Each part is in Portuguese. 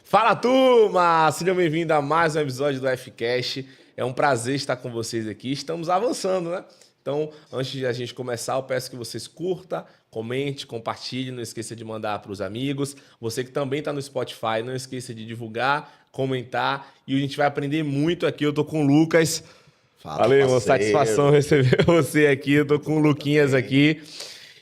Fala, turma! Sejam bem-vindos a mais um episódio do Fcast. É um prazer estar com vocês aqui. Estamos avançando, né? Então, antes de a gente começar, eu peço que vocês curtam, comente, compartilhem, não esqueça de mandar para os amigos. Você que também está no Spotify, não esqueça de divulgar, comentar. E a gente vai aprender muito aqui. Eu tô com o Lucas. Fala, Valeu, uma parceiro. satisfação receber você aqui. Eu tô com o Luquinhas aqui.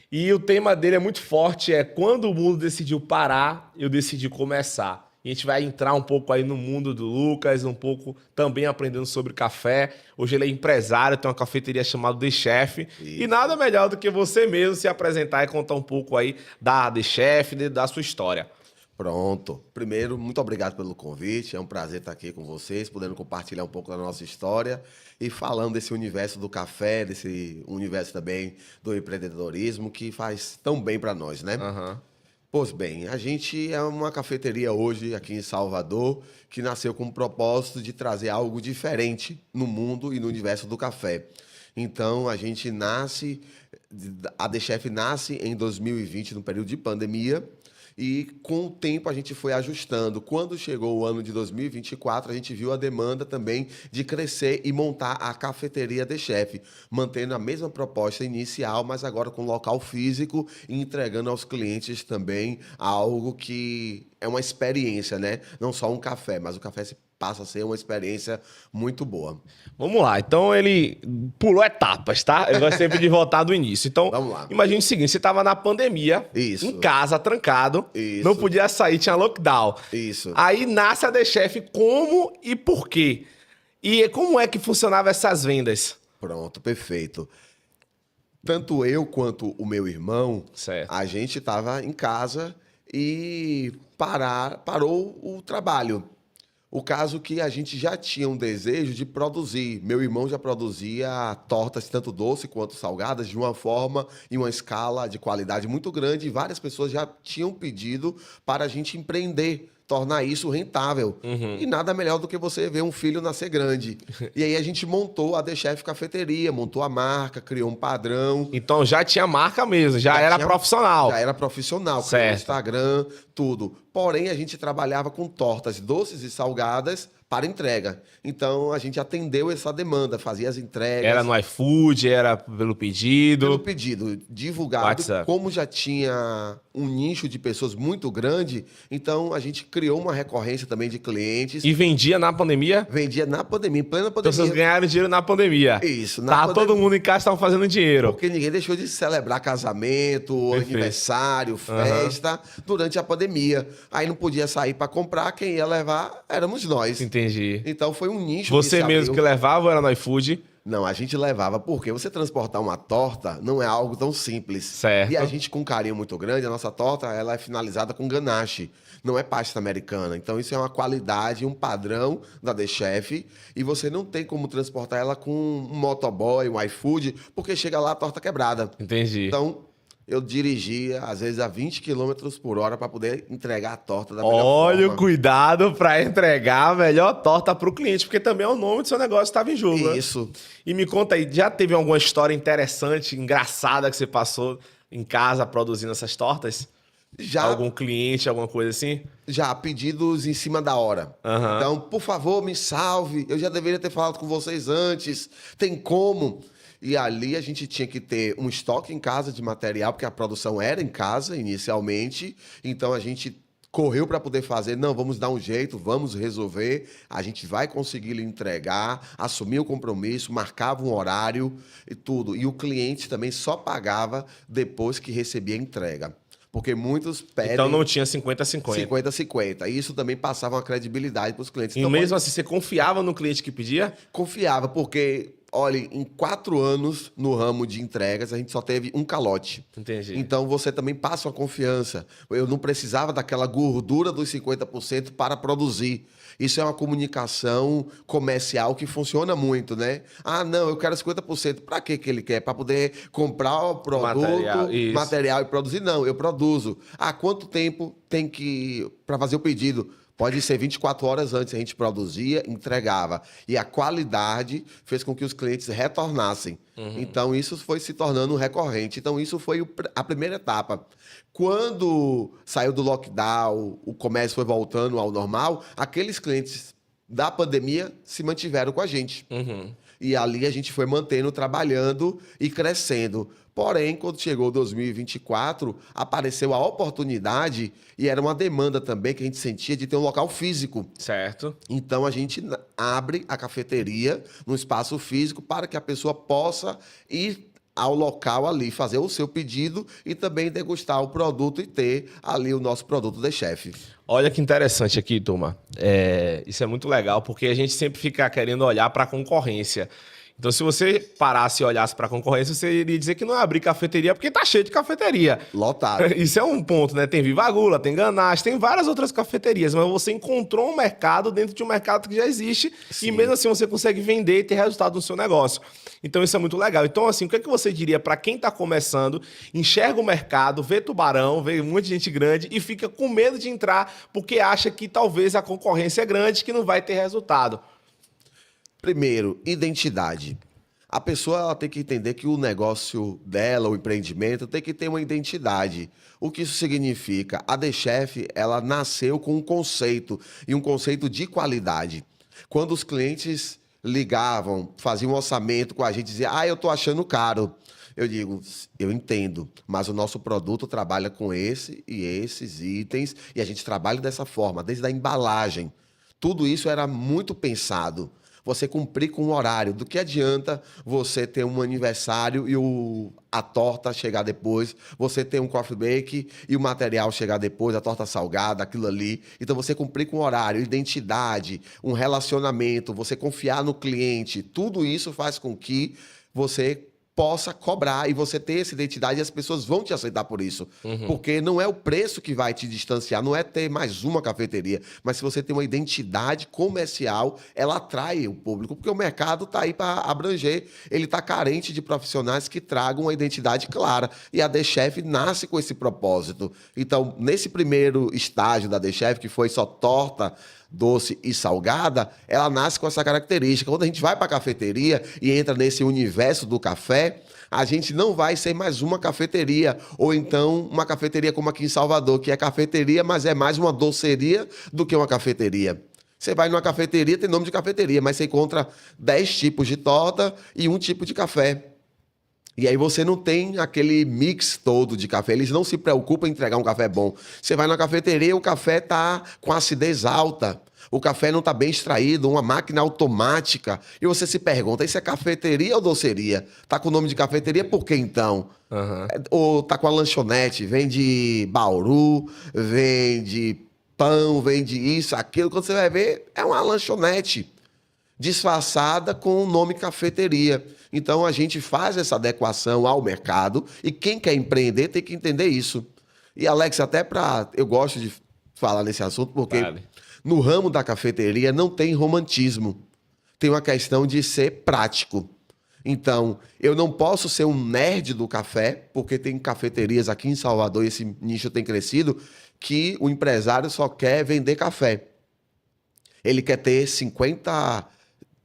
E o tema dele é muito forte, é quando o mundo decidiu parar, eu decidi começar. E a gente vai entrar um pouco aí no mundo do Lucas, um pouco também aprendendo sobre café. Hoje ele é empresário, tem uma cafeteria chamada The Chef. E nada melhor do que você mesmo se apresentar e contar um pouco aí da The Chef, da sua história. Pronto. Primeiro, muito obrigado pelo convite. É um prazer estar aqui com vocês, podendo compartilhar um pouco da nossa história e falando desse universo do café, desse universo também do empreendedorismo que faz tão bem para nós, né? Aham. Pois bem, a gente é uma cafeteria hoje aqui em Salvador que nasceu com o propósito de trazer algo diferente no mundo e no universo do café. Então, a The Chef nasce em 2020, no período de pandemia, e com o tempo a gente foi ajustando. Quando chegou o ano de 2024, a gente viu a demanda também de crescer e montar a cafeteria The Chef, mantendo a mesma proposta inicial, mas agora com local físico e entregando aos clientes também algo que é uma experiência, né? Não só um café, mas o café passa a ser uma experiência muito boa. Vamos lá, então ele pulou etapas, tá? Ele vai sempre de voltar do início. Então, Vamos lá. imagine o seguinte, você estava na pandemia, Isso. em casa, trancado, Isso. não podia sair, tinha lockdown. Isso. Aí nasce a The Chef, como e por quê? E como é que funcionavam essas vendas? Pronto, perfeito. Tanto eu quanto o meu irmão, Certo. a gente estava em casa e parou o trabalho. O caso que a gente já tinha um desejo de produzir. Meu irmão já produzia tortas, tanto doce quanto salgadas, de uma forma e uma escala de qualidade muito grande. E várias pessoas já tinham pedido para a gente empreender, tornar isso rentável. E nada melhor do que você ver um filho nascer grande. E aí a gente montou a The Chef Cafeteria, montou a marca, criou um padrão. Então já tinha marca mesmo, já era profissional. Já era profissional, criou Certo. Instagram, tudo. Porém, a gente trabalhava com tortas doces e salgadas para entrega. Então, a gente atendeu essa demanda, fazia as entregas. Era no iFood, era pelo pedido. Pelo pedido divulgado, WhatsApp. como já tinha um nicho de pessoas muito grande, então a gente criou uma recorrência também de clientes. E vendia na pandemia? Vendia na pandemia, em plena Então pandemia. vocês ganharam dinheiro na pandemia. Isso, na Tá pandemia. todo mundo em casa, estavam fazendo dinheiro. Porque ninguém deixou de celebrar casamento, Perfeito. aniversário, festa, durante a pandemia. Aí não podia sair para comprar, quem ia levar éramos nós. Entendi. Então foi um nicho Você se mesmo que abriu. levava ou era no iFood? Não, a gente levava, porque você transportar uma torta não é algo tão simples. Certo. E a gente, com um carinho muito grande, a nossa torta ela é finalizada com ganache, não é pasta americana. Então isso é uma qualidade, um padrão da The Chef, e você não tem como transportar ela com um motoboy, um iFood, porque chega lá a torta quebrada. Entendi. Então, eu dirigia, às vezes, a 20 km por hora para poder entregar a torta da melhor Olha o forma. cuidado para entregar a melhor torta para o cliente, porque também é o nome do seu negócio estava em jogo. Né? Isso. E me conta aí, já teve alguma história interessante, engraçada que você passou em casa produzindo essas tortas? Já, Algum cliente, alguma coisa assim? já pedidos em cima da hora. Aham. Então, por favor, me salve. Eu já deveria ter falado com vocês antes. Tem como? E ali a gente tinha que ter um estoque em casa de material, porque a produção era em casa inicialmente. Então a gente correu para poder fazer. Não, vamos dar um jeito, vamos resolver. A gente vai conseguir lhe entregar, assumir o compromisso, marcava um horário e tudo. E o cliente também só pagava depois que recebia a entrega. Porque muitos pedem Então não tinha 50-50. 50-50. E isso também passava uma credibilidade para os clientes. E Então, mesmo assim, você confiava no cliente que pedia? confiava, porque, olha, em 4 anos no ramo de entregas, a gente só teve um calote. Entendi. Então você também passa uma confiança. Eu não precisava daquela gordura dos 50% para produzir. Isso é uma comunicação comercial que funciona muito, né? Ah, não, eu quero 50%. Para que ele quer? Para poder comprar o produto, Material, isso. material e produzir? Não, eu produzo. Ah, quanto tempo tem que para fazer o pedido? Pode ser 24 horas antes, a gente produzia, entregava. E a qualidade fez com que os clientes retornassem. Então, isso foi se tornando recorrente. Então, isso foi a primeira etapa. Quando saiu do lockdown, o comércio foi voltando ao normal, aqueles clientes da pandemia se mantiveram com a gente. E ali a gente foi mantendo, trabalhando e crescendo. Porém, quando chegou 2024, apareceu a oportunidade e era uma demanda também que a gente sentia de ter um local físico. Certo. Então, a gente abre a cafeteria num espaço físico para que a pessoa possa ir ao local ali, fazer o seu pedido e também degustar o produto e ter ali o nosso produto The Chef. Olha que interessante aqui, turma. Isso é muito legal, porque a gente sempre fica querendo olhar para a concorrência. Então, se você parasse e olhasse para a concorrência, você iria dizer que não é abrir cafeteria, porque tá cheio de cafeteria. Lotado. Isso é um ponto, né? Tem Viva Gula, tem Ganache, tem várias outras cafeterias, mas você encontrou um mercado dentro de um mercado que já existe. Sim. E mesmo assim você consegue vender e ter resultado no seu negócio. Então, isso é muito legal. Então, assim, o que é que você diria para quem está começando, enxerga o mercado, vê tubarão, vê muita gente grande e fica com medo de entrar porque acha que talvez a concorrência é grande, que não vai ter resultado? Primeiro, identidade. A pessoa ela tem que entender que o negócio dela, o empreendimento, tem que ter uma identidade. O que isso significa? A The Chef, ela nasceu com um conceito, e um conceito de qualidade. Quando os clientes ligavam, faziam um orçamento com a gente, diziam, eu estou achando caro. Eu digo, eu entendo, mas o nosso produto trabalha com esse e esses itens, e a gente trabalha dessa forma, desde a embalagem. Tudo isso era muito pensado. Você cumprir com o horário. Do que adianta você ter um aniversário e a torta chegar depois, você ter um coffee break e o material chegar depois, a torta salgada, aquilo ali. Então, você cumprir com o horário, identidade, um relacionamento, você confiar no cliente, tudo isso faz com que você possa cobrar e você ter essa identidade e as pessoas vão te aceitar por isso. Porque não é o preço que vai te distanciar, não é ter mais uma cafeteria, mas se você tem uma identidade comercial, ela atrai o público, porque o mercado está aí para abranger, ele está carente de profissionais que tragam uma identidade clara. E a The Chef nasce com esse propósito. Então, nesse primeiro estágio da The Chef, que foi só torta, doce e salgada, ela nasce com essa característica. Quando a gente vai para a cafeteria e entra nesse universo do café, a gente não vai ser mais uma cafeteria, ou então uma cafeteria como aqui em Salvador, que é cafeteria, mas é mais uma doceria do que uma cafeteria. Você vai numa cafeteria, tem nome de cafeteria, mas você encontra 10 tipos de torta e um tipo de café. E aí você não tem aquele mix todo de café. Eles não se preocupam em entregar um café bom. Você vai na cafeteria, o café está com acidez alta. O café não está bem extraído, uma máquina automática. E você se pergunta, isso é cafeteria ou doceria? Está com o nome de cafeteria, por que então? Ou está com a lanchonete, vende bauru, vende pão, vende isso, aquilo. Quando você vai ver, é uma lanchonete disfarçada com o nome cafeteria. Então, a gente faz essa adequação ao mercado e quem quer empreender tem que entender isso. E, Alex, eu gosto de falar nesse assunto porque no ramo da cafeteria não tem romantismo. Tem uma questão de ser prático. Então, eu não posso ser um nerd do café, porque tem cafeterias aqui em Salvador, e esse nicho tem crescido, que o empresário só quer vender café. Ele quer ter 50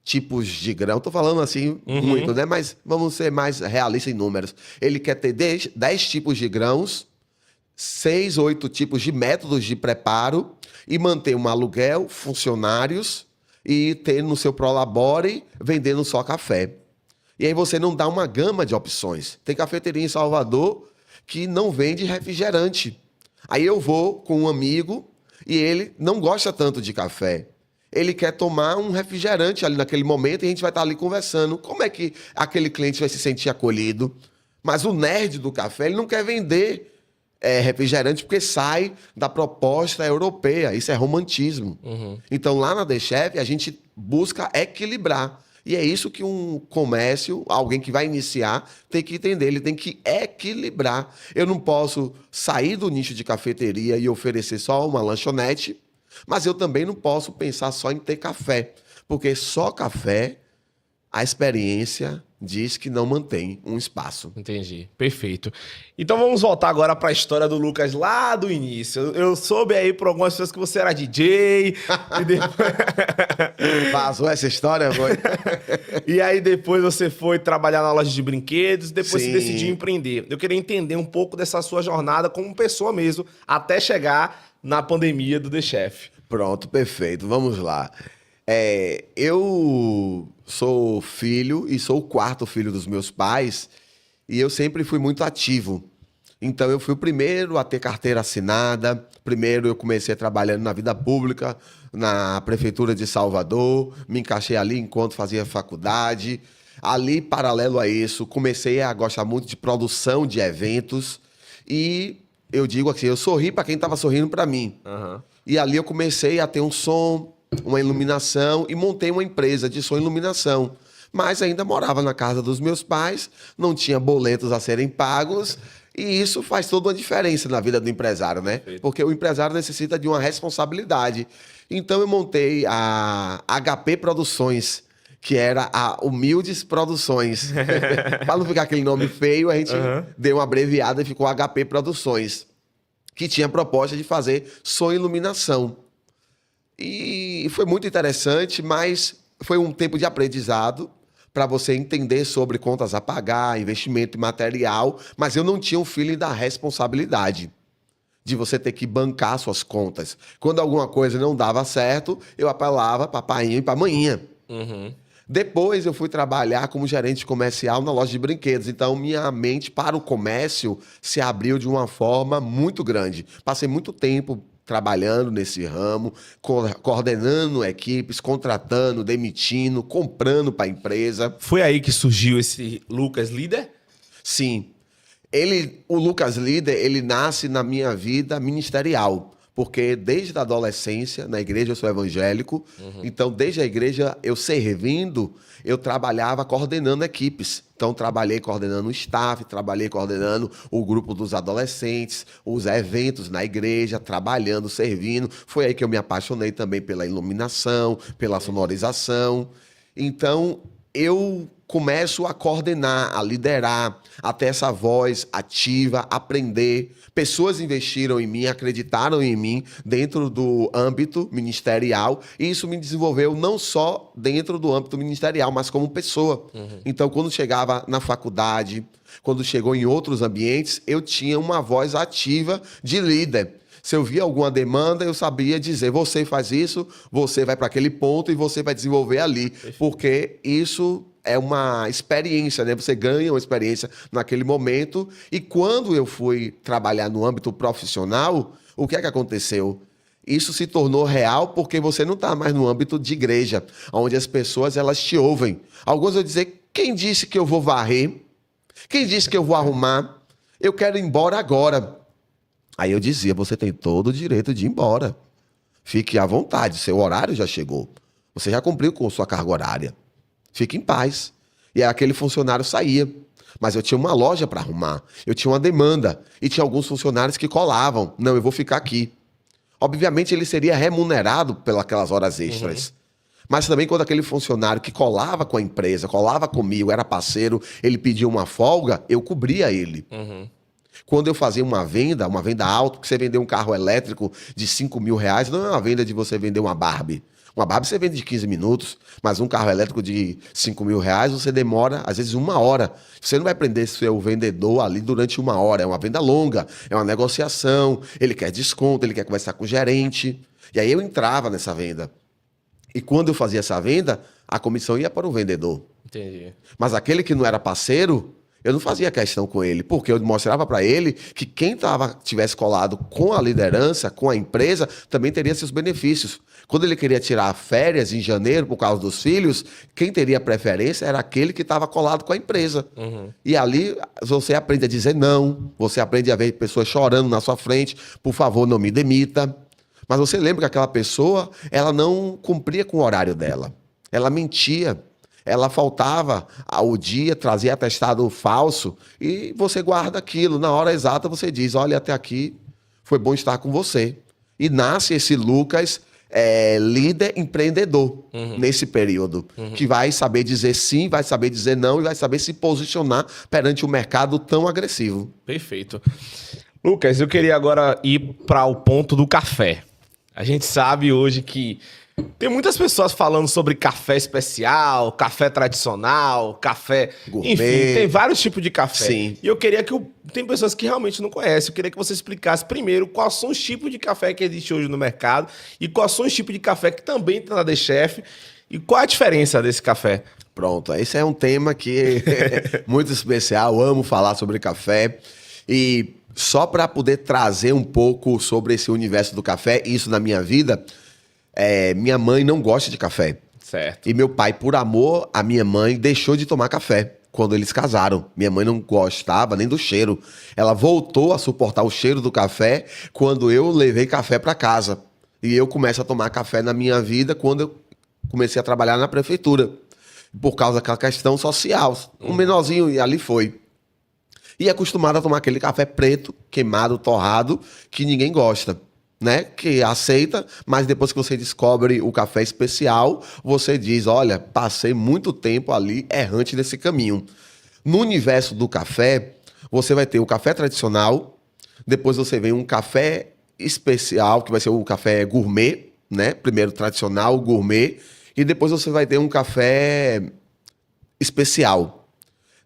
tipos de grão. Estou falando assim muito, né? Mas vamos ser mais realistas em números. Ele quer ter 10 tipos de grãos, 6, 8 tipos de métodos de preparo e manter um aluguel, funcionários e ter no seu Prolabore vendendo só café. E aí você não dá uma gama de opções. Tem cafeteria em Salvador que não vende refrigerante. Aí eu vou com um amigo e ele não gosta tanto de café. Ele quer tomar um refrigerante ali naquele momento e a gente vai estar ali conversando. Como é que aquele cliente vai se sentir acolhido? Mas o nerd do café, ele não quer vender refrigerante porque sai da proposta europeia. Isso é romantismo. Então, lá na The Chef, a gente busca equilibrar. E é isso que um comércio, alguém que vai iniciar, tem que entender. Ele tem que equilibrar. Eu não posso sair do nicho de cafeteria e oferecer só uma lanchonete, mas eu também não posso pensar só em ter café, porque só café, a experiência diz que não mantém um espaço. Entendi, perfeito. Então vamos voltar agora para a história do Lucas lá do início. Eu soube aí por algumas pessoas que você era DJ. E depois... Vazou essa história, foi? E aí depois você foi trabalhar na loja de brinquedos, depois você Sim. decidiu empreender. Eu queria entender um pouco dessa sua jornada como pessoa mesmo, até chegar na pandemia do The Chef. Pronto, perfeito. Vamos lá. Eu sou filho e sou o quarto filho dos meus pais e eu sempre fui muito ativo. Então eu fui o primeiro a ter carteira assinada. Primeiro eu comecei trabalhando na vida pública, na Prefeitura de Salvador. Me encaixei ali enquanto fazia faculdade. Ali, paralelo a isso, comecei a gostar muito de produção de eventos. E eu digo assim, eu sorri para quem estava sorrindo para mim. Uhum. E ali eu comecei a ter um som, uma iluminação e montei uma empresa de som e iluminação. Mas ainda morava na casa dos meus pais, não tinha boletos a serem pagos e isso faz toda uma diferença na vida do empresário, né? Porque o empresário necessita de uma responsabilidade. Então eu montei a HP Produções, que era a Humildes Produções. Para não ficar aquele nome feio, a gente deu uma abreviada e ficou HP Produções, que tinha a proposta de fazer som e iluminação. E foi muito interessante, mas foi um tempo de aprendizado para você entender sobre contas a pagar, investimento em material, mas eu não tinha o feeling da responsabilidade de você ter que bancar suas contas. Quando alguma coisa não dava certo, eu apelava para painho e para maninha. Uhum. Depois eu fui trabalhar como gerente comercial na loja de brinquedos. Então minha mente para o comércio se abriu de uma forma muito grande. Passei muito tempo trabalhando nesse ramo, coordenando equipes, contratando, demitindo, comprando para a empresa. Foi aí que surgiu esse Lucas líder? Sim. O Lucas Líder, ele nasce na minha vida ministerial. Porque desde a adolescência, na igreja eu sou evangélico, então desde a igreja eu servindo, eu trabalhava coordenando equipes. Então trabalhei coordenando o staff, trabalhei coordenando o grupo dos adolescentes, os eventos na igreja, trabalhando, servindo. Foi aí que eu me apaixonei também pela iluminação, pela sonorização. Então eu começo a coordenar, a liderar, a ter essa voz ativa, aprender. Pessoas investiram em mim, acreditaram em mim dentro do âmbito ministerial e isso me desenvolveu não só dentro do âmbito ministerial, mas como pessoa. Então, quando chegava na faculdade, quando chegou em outros ambientes, eu tinha uma voz ativa de líder. Se eu via alguma demanda, eu sabia dizer, você faz isso, você vai para aquele ponto e você vai desenvolver ali. Porque isso é uma experiência, né? Você ganha uma experiência naquele momento. E quando eu fui trabalhar no âmbito profissional, o que é que aconteceu? Isso se tornou real porque você não está mais no âmbito de igreja, onde as pessoas elas te ouvem. Alguns vão dizer, quem disse que eu vou varrer? Quem disse que eu vou arrumar? Eu quero ir embora agora. Aí eu dizia, você tem todo o direito de ir embora. Fique à vontade, seu horário já chegou. Você já cumpriu com sua carga horária. Fique em paz. E aí aquele funcionário saía. Mas eu tinha uma loja para arrumar. Eu tinha uma demanda. E tinha alguns funcionários que colavam. Não, eu vou ficar aqui. Obviamente ele seria remunerado pelas horas extras. Mas também quando aquele funcionário que colava com a empresa, colava comigo, era parceiro, ele pedia uma folga, eu cobria ele. Quando eu fazia uma venda alta, que você vendeu um carro elétrico de R$5.000, não é uma venda de você vender uma Barbie. Uma Barbie você vende de 15 minutos, mas um carro elétrico de R$5.000 você demora, às vezes, 1 hora. Você não vai prender seu vendedor ali durante 1 hora. É uma venda longa, é uma negociação, ele quer desconto, ele quer conversar com o gerente. E aí eu entrava nessa venda. E quando eu fazia essa venda, a comissão ia para o vendedor. Entendi. Mas aquele que não era parceiro, eu não fazia questão com ele, porque eu mostrava para ele que quem tivesse colado com a liderança, com a empresa, também teria seus benefícios. Quando ele queria tirar férias em janeiro por causa dos filhos, quem teria preferência era aquele que estava colado com a empresa. E ali você aprende a dizer não, você aprende a ver pessoas chorando na sua frente, por favor, não me demita. Mas você lembra que aquela pessoa, ela não cumpria com o horário dela. Ela mentia. Ela faltava ao dia, trazia atestado falso e você guarda aquilo. Na hora exata você diz, olha, até aqui foi bom estar com você. E nasce esse Lucas líder empreendedor nesse período, que vai saber dizer sim, vai saber dizer não e vai saber se posicionar perante um mercado tão agressivo. Perfeito. Lucas, eu queria agora ir para o ponto do café. A gente sabe hoje que tem muitas pessoas falando sobre café especial, café tradicional, café... Gourmet. Enfim, tem vários tipos de café. Sim. E eu queria que... Tem pessoas que realmente não conhecem. Eu queria que você explicasse primeiro quais são os tipos de café que existe hoje no mercado e quais são os tipos de café que também tem na The Chef e qual a diferença desse café. Pronto, esse é um tema que é muito especial, amo falar sobre café. E só para poder trazer um pouco sobre esse universo do café, isso na minha vida... minha mãe não gosta de café. Certo. E meu pai, por amor à minha mãe, deixou de tomar café quando eles casaram. Minha mãe não gostava nem do cheiro. Ela voltou a suportar o cheiro do café quando eu levei café para casa. E eu começo a tomar café na minha vida quando eu comecei a trabalhar na prefeitura. Por causa daquela questão social. Um menorzinho e ali foi. E acostumado a tomar aquele café preto, queimado, torrado, que ninguém gosta. Né? Que aceita, mas depois que você descobre o café especial, você diz, olha, passei muito tempo ali errante nesse caminho. No universo do café, você vai ter o café tradicional, depois você vem um café especial, que vai ser o café gourmet, né? Primeiro tradicional, gourmet, e depois você vai ter um café especial.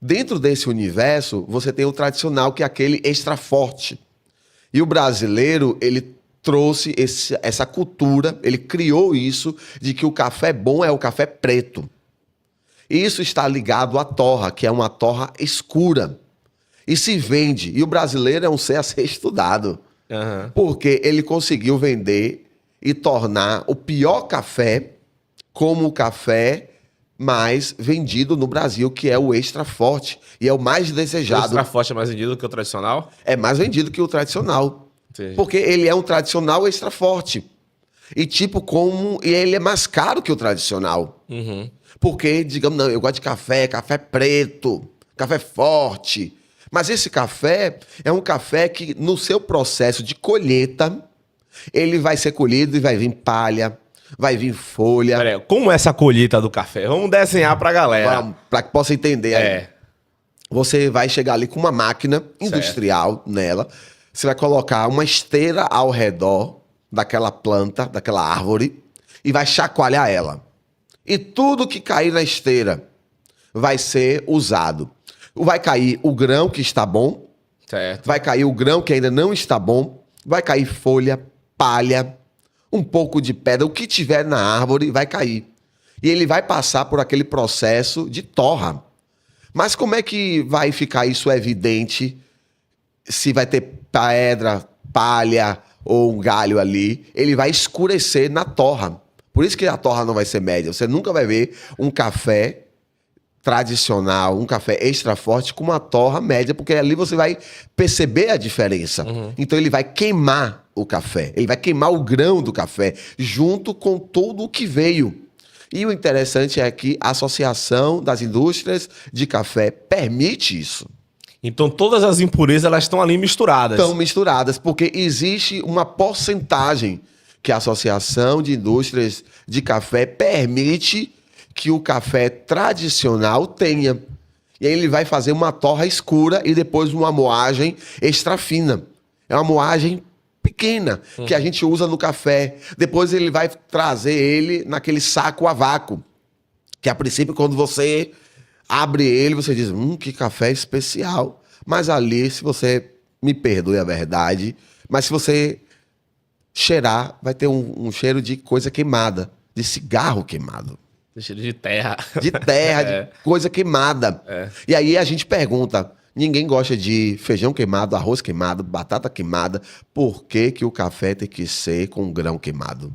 Dentro desse universo, você tem o tradicional, que é aquele extra forte. E o brasileiro, ele trouxe essa cultura, ele criou isso de que o café bom é o café preto. Isso está ligado à torra, que é uma torra escura. E se vende. E o brasileiro é um ser a ser estudado. Uhum. Porque ele conseguiu vender e tornar o pior café como o café mais vendido no Brasil, que é o extra forte. E é o mais O desejado. extra forte é mais vendido do que o tradicional? É mais vendido que o tradicional. Entendi. Porque ele é um tradicional extra forte. E e ele é mais caro que o tradicional. Uhum. Porque, digamos, não, eu gosto de café preto, café forte. Mas esse café é um café que, no seu processo de colheita, ele vai ser colhido e vai vir palha, vai vir folha. Pera aí, como é essa colheita do café? Vamos desenhar pra galera. Para que possa entender aí. É. Você vai chegar ali com uma máquina industrial nela. Você vai colocar uma esteira ao redor daquela planta, daquela árvore, e vai chacoalhar ela. E tudo que cair na esteira vai ser usado. Vai cair o grão que está bom, Certo. vai cair o grão que ainda não está bom, vai cair folha, palha, um pouco de pedra, o que tiver na árvore vai cair. E ele vai passar por aquele processo de torra. Mas como é que vai ficar isso evidente se vai ter pedra, palha ou um galho ali? Ele vai escurecer na torra. Por isso que a torra não vai ser média. Você nunca vai ver um café tradicional, um café extra forte com uma torra média, porque ali você vai perceber a diferença. Uhum. Então ele vai queimar o café, ele vai queimar o grão do café, junto com tudo o que veio. E o interessante é que a Associação das Indústrias de Café permite isso. Então todas as impurezas elas estão ali misturadas. Estão misturadas, porque existe uma porcentagem que a Associação de Indústrias de Café permite que o café tradicional tenha. E aí ele vai fazer uma torra escura e depois uma moagem extra fina. É uma moagem pequena que a gente usa no café. Depois ele vai trazer ele naquele saco a vácuo. Que a princípio, quando você abre ele, você diz, que café especial. Mas ali, se você me perdoe a verdade, mas se você cheirar, vai ter um cheiro de coisa queimada, de cigarro queimado. Cheiro de terra. De terra, de coisa queimada. É. E aí a gente pergunta, ninguém gosta de feijão queimado, arroz queimado, batata queimada, por que que o café tem que ser com grão queimado?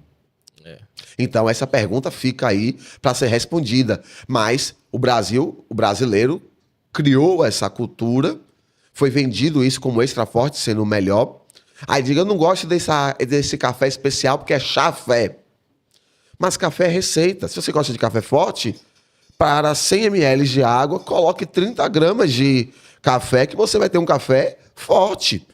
É. Então essa pergunta fica aí para ser respondida. Mas o brasileiro criou essa cultura, foi vendido isso como extra forte, sendo o melhor. Aí diga, eu não gosto desse café especial porque é chafé. Mas café é receita. Se você gosta de café forte, para 100 ml de água, coloque 30 gramas de café que você vai ter um café forte.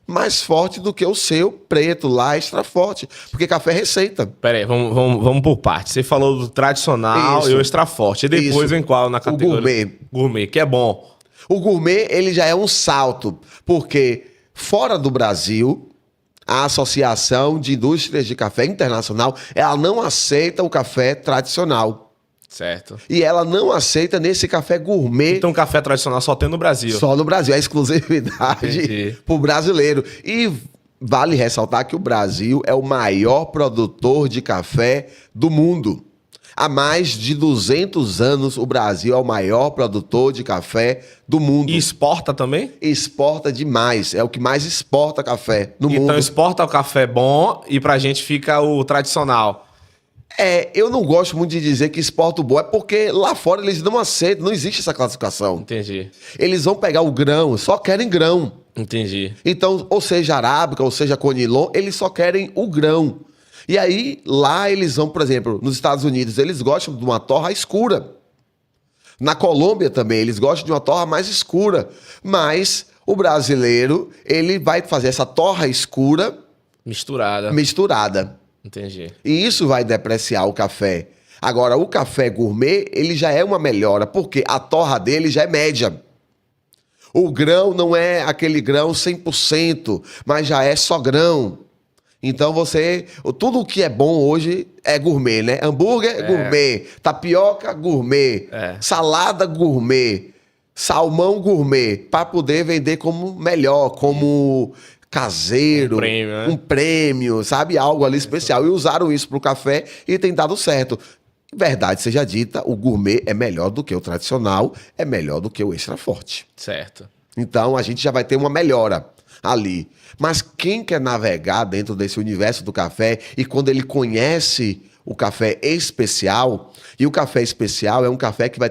Mais forte do que o seu preto lá, extra forte. Porque café é receita. Pera aí, vamos por parte. Você falou do tradicional Isso. e o extra forte. E depois Isso. vem qual na categoria? gourmet. Gourmet, que é bom. O gourmet, ele já é um salto, porque fora do Brasil, a Associação de Indústrias de Café Internacional, ela não aceita o café tradicional. Certo. E ela não aceita nesse café gourmet Então café tradicional só tem no Brasil. só no Brasil. É exclusividade Entendi. para o brasileiro. E vale ressaltar que o Brasil é o maior produtor de café do mundo. Há mais de 200 anos, o Brasil é o maior produtor de café do mundo. E exporta também? Exporta demais. É o que mais exporta café no mundo. Então exporta o café bom e pra gente fica o tradicional. Eu não gosto muito de dizer que exporta o bom, é porque lá fora eles não aceitam, não existe essa classificação. Entendi. Eles vão pegar o grão, só querem grão. Entendi. Então, ou seja arábica, ou seja conilon, eles só querem o grão. E aí, lá eles vão, por exemplo, nos Estados Unidos, eles gostam de uma torra escura. Na Colômbia também, eles gostam de uma torra mais escura. Mas o brasileiro, ele vai fazer essa torra escura misturada. Entendi. E isso vai depreciar o café. Agora, o café gourmet, ele já é uma melhora, porque a torra dele já é média. O grão não é aquele grão 100%, mas já é só grão. Então tudo o que é bom hoje é gourmet, né? Hambúrguer, gourmet. Tapioca, gourmet. Salada, gourmet. Salmão, gourmet. Para poder vender como melhor, como caseiro. Um prêmio, sabe? Algo ali especial. E usaram isso pro café e tem dado certo. Verdade seja dita, o gourmet é melhor do que o tradicional, é melhor do que o extra forte. Certo. Então a gente já vai ter uma melhora ali. Mas quem quer navegar dentro desse universo do café e quando ele conhece o café especial, e o café especial é um café que vai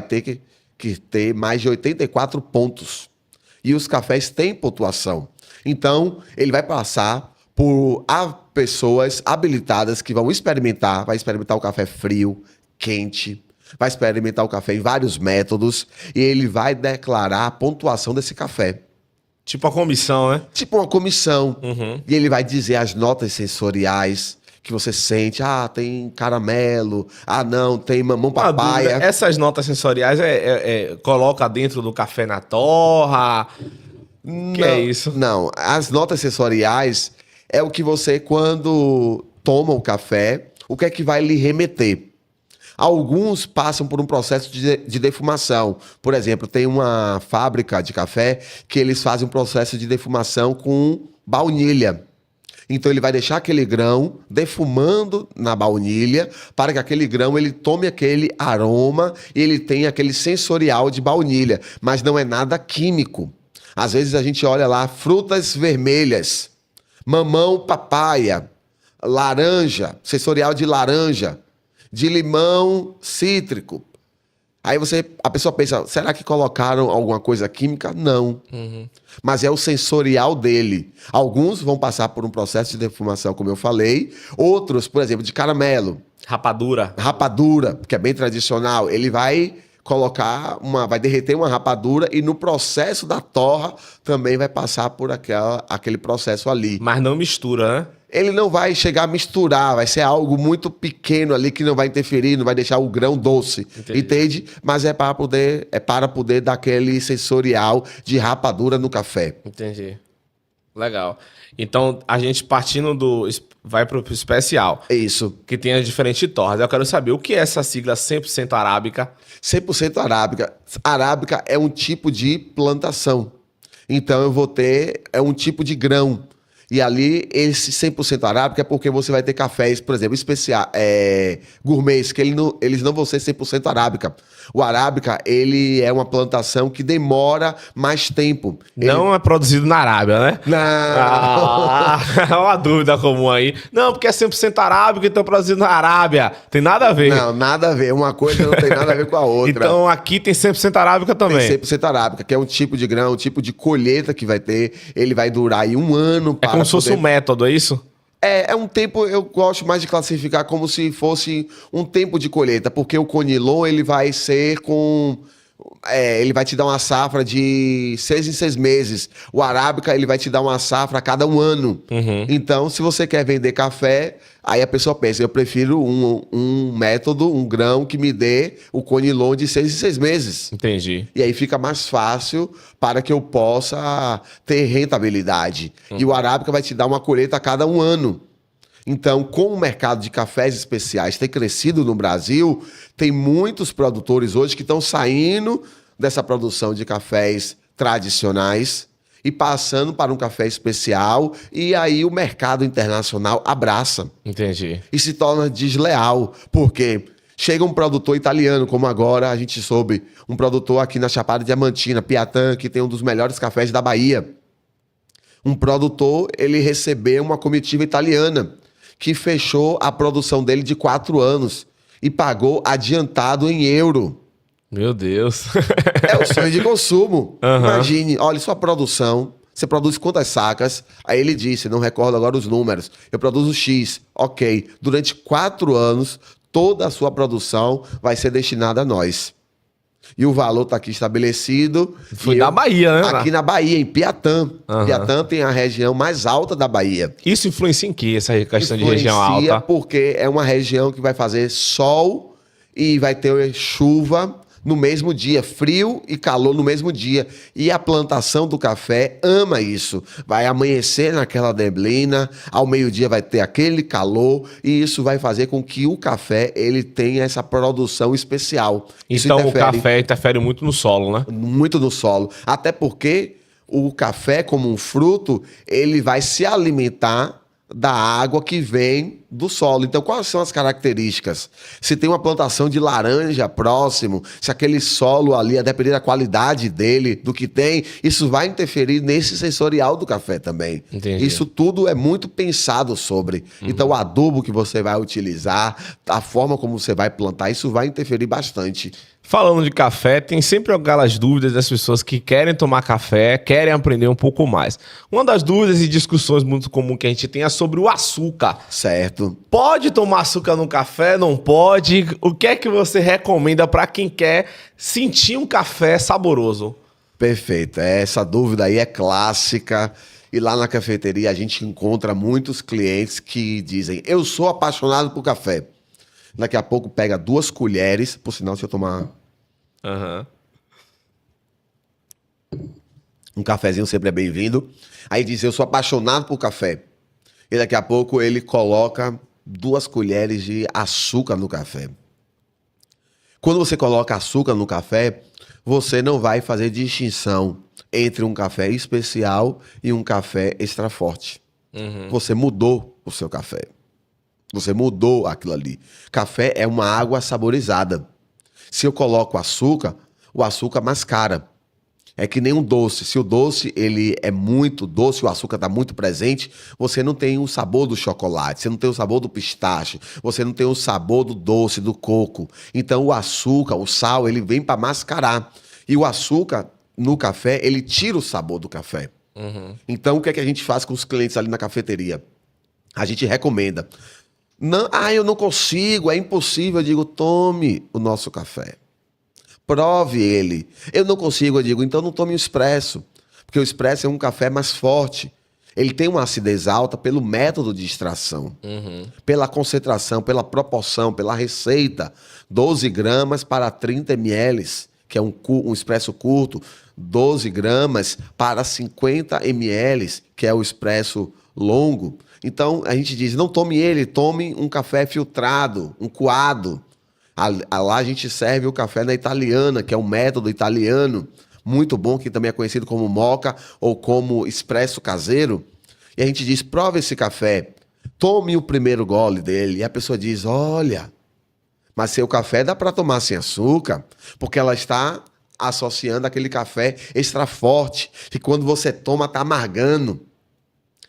ter que ter mais de 84 pontos. E os cafés têm pontuação. Então, ele vai passar por pessoas habilitadas que vão experimentar, vai experimentar o café frio, quente, vai experimentar o café em vários métodos e ele vai declarar a pontuação desse café. Tipo uma comissão, né? Tipo uma comissão. E ele vai dizer as notas sensoriais que você sente. Ah, tem caramelo. Ah, não, tem mamão papaya. Essas notas sensoriais coloca dentro do café na torra? Que é isso? Não, as notas sensoriais é o que você, quando toma o café, o que é que vai lhe remeter. Alguns passam por um processo de defumação. Por exemplo, tem uma fábrica de café que eles fazem um processo de defumação com baunilha. Então ele vai deixar aquele grão defumando na baunilha para que aquele grão ele tome aquele aroma e ele tenha aquele sensorial de baunilha. Mas não é nada químico. Às vezes a gente olha lá frutas vermelhas, mamão papaya, laranja, sensorial de laranja, de limão cítrico. Aí a pessoa pensa, será que colocaram alguma coisa química? Não. Mas é o sensorial dele. Alguns vão passar por um processo de defumação, como eu falei. Outros, por exemplo, de caramelo. Rapadura, que é bem tradicional. Ele vai vai derreter uma rapadura e no processo da torra também vai passar por aquele processo ali. Mas não mistura, né? Ele não vai chegar a misturar, vai ser algo muito pequeno ali que não vai interferir, não vai deixar o grão doce, entende? Mas é para poder dar aquele sensorial de rapadura no café. Entendi. Legal. Então, a gente vai pro especial. Isso. Que tem as diferentes torras. Eu quero saber o que é essa sigla 100% arábica? 100% arábica. Arábica é um tipo de plantação. Então, eu vou ter um tipo de grão. E ali, esse 100% arábica é porque você vai ter cafés, por exemplo, gourmets, que eles não vão ser 100% arábica. O arábica, ele é uma plantação que demora mais tempo. Não é produzido na Arábia, né? Não. É uma dúvida comum aí. Não, porque é 100% arábica, então é produzido na Arábia. Tem nada a ver. Não, nada a ver. Uma coisa não tem nada a ver com a outra. Então aqui tem 100% arábica também. Tem 100% arábica, que é um tipo de grão, um tipo de colheita que vai ter. Ele vai durar aí 1 ano. É como se fosse um método, é isso? É um tempo, eu gosto mais de classificar como se fosse um tempo de colheita, porque o conilon ele vai ser com ele vai te dar uma safra de 6 em 6 meses. O Arábica, ele vai te dar uma safra a cada 1 ano. Então, se você quer vender café, aí a pessoa pensa, eu prefiro um método, um grão que me dê o Conilon de 6 em 6 meses. Entendi. E aí fica mais fácil para que eu possa ter rentabilidade. E o Arábica vai te dar uma colheita a cada 1 ano. Então, como o mercado de cafés especiais tem crescido no Brasil, tem muitos produtores hoje que estão saindo dessa produção de cafés tradicionais e passando para um café especial, e aí o mercado internacional abraça. Entendi. E se torna desleal, porque chega um produtor italiano, como agora a gente soube, um produtor aqui na Chapada Diamantina, Piatã, que tem um dos melhores cafés da Bahia. Um produtor, ele recebeu uma comitiva italiana, que fechou a produção dele de 4 anos e pagou adiantado em euro. Meu Deus. É o sonho de consumo. Imagine, olha, sua produção, você produz quantas sacas? Aí ele disse, não recordo agora os números, eu produzo X. Ok, durante 4 anos, toda a sua produção vai ser destinada a nós. E o valor está aqui estabelecido. Foi na Bahia, né? Aqui na Bahia, em Piatã. Piatã tem a região mais alta da Bahia. Isso influencia em quê, essa questão de região alta? Porque é uma região que vai fazer sol e vai ter chuva no mesmo dia, frio e calor no mesmo dia. E a plantação do café ama isso. Vai amanhecer naquela neblina, ao meio-dia vai ter aquele calor, e isso vai fazer com que o café ele tenha essa produção especial. Isso Então o café interfere muito no solo, né? Muito no solo. Até porque o café, como um fruto, ele vai se alimentar da água que vem do solo. Então, quais são as características? Se tem uma plantação de laranja próximo, se aquele solo ali, a depender da qualidade dele, do que tem, isso vai interferir nesse sensorial do café também. Entendi. Isso tudo é muito pensado sobre. Então, o adubo que você vai utilizar, a forma como você vai plantar, isso vai interferir bastante. Falando de café, tem sempre aquelas dúvidas das pessoas que querem tomar café, querem aprender um pouco mais. Uma das dúvidas e discussões muito comum que a gente tem é sobre o açúcar. Certo. Pode tomar açúcar no café? Não pode? O que é que você recomenda para quem quer sentir um café saboroso? Perfeito. Essa dúvida aí é clássica. E lá na cafeteria a gente encontra muitos clientes que dizem, eu sou apaixonado por café. Daqui a pouco pega 2 colheres, por sinal, se eu tomar um cafezinho sempre é bem-vindo. Aí diz, eu sou apaixonado por café. E daqui a pouco ele coloca 2 colheres de açúcar no café. Quando você coloca açúcar no café, você não vai fazer distinção entre um café especial e um café extra forte. Você mudou o seu café. Você mudou aquilo ali. Café é uma água saborizada. Se eu coloco açúcar, o açúcar mascara. É que nem um doce. Se o doce ele é muito doce, o açúcar está muito presente, você não tem o sabor do chocolate, você não tem o sabor do pistache, você não tem o sabor do doce, do coco. Então o açúcar, o sal, ele vem para mascarar. E o açúcar no café, ele tira o sabor do café. Então o que é que a gente faz com os clientes ali na cafeteria? A gente recomenda. Não, eu não consigo, é impossível. Eu digo, tome o nosso café. Prove ele. Eu não consigo, eu digo, então não tome o expresso. Porque o expresso é um café mais forte. Ele tem uma acidez alta pelo método de extração. Pela concentração, pela proporção, pela receita. 12 gramas para 30 ml, que é um expresso curto. 12 gramas para 50 ml, que é o expresso longo. Então, a gente diz, não tome ele, tome um café filtrado, um coado. Lá a gente serve o café na italiana, que é um método italiano, muito bom, que também é conhecido como moca ou como expresso caseiro. E a gente diz, prove esse café, tome o primeiro gole dele. E a pessoa diz, olha, mas seu café dá para tomar sem açúcar, porque ela está associando aquele café extra forte, que quando você toma está amargando.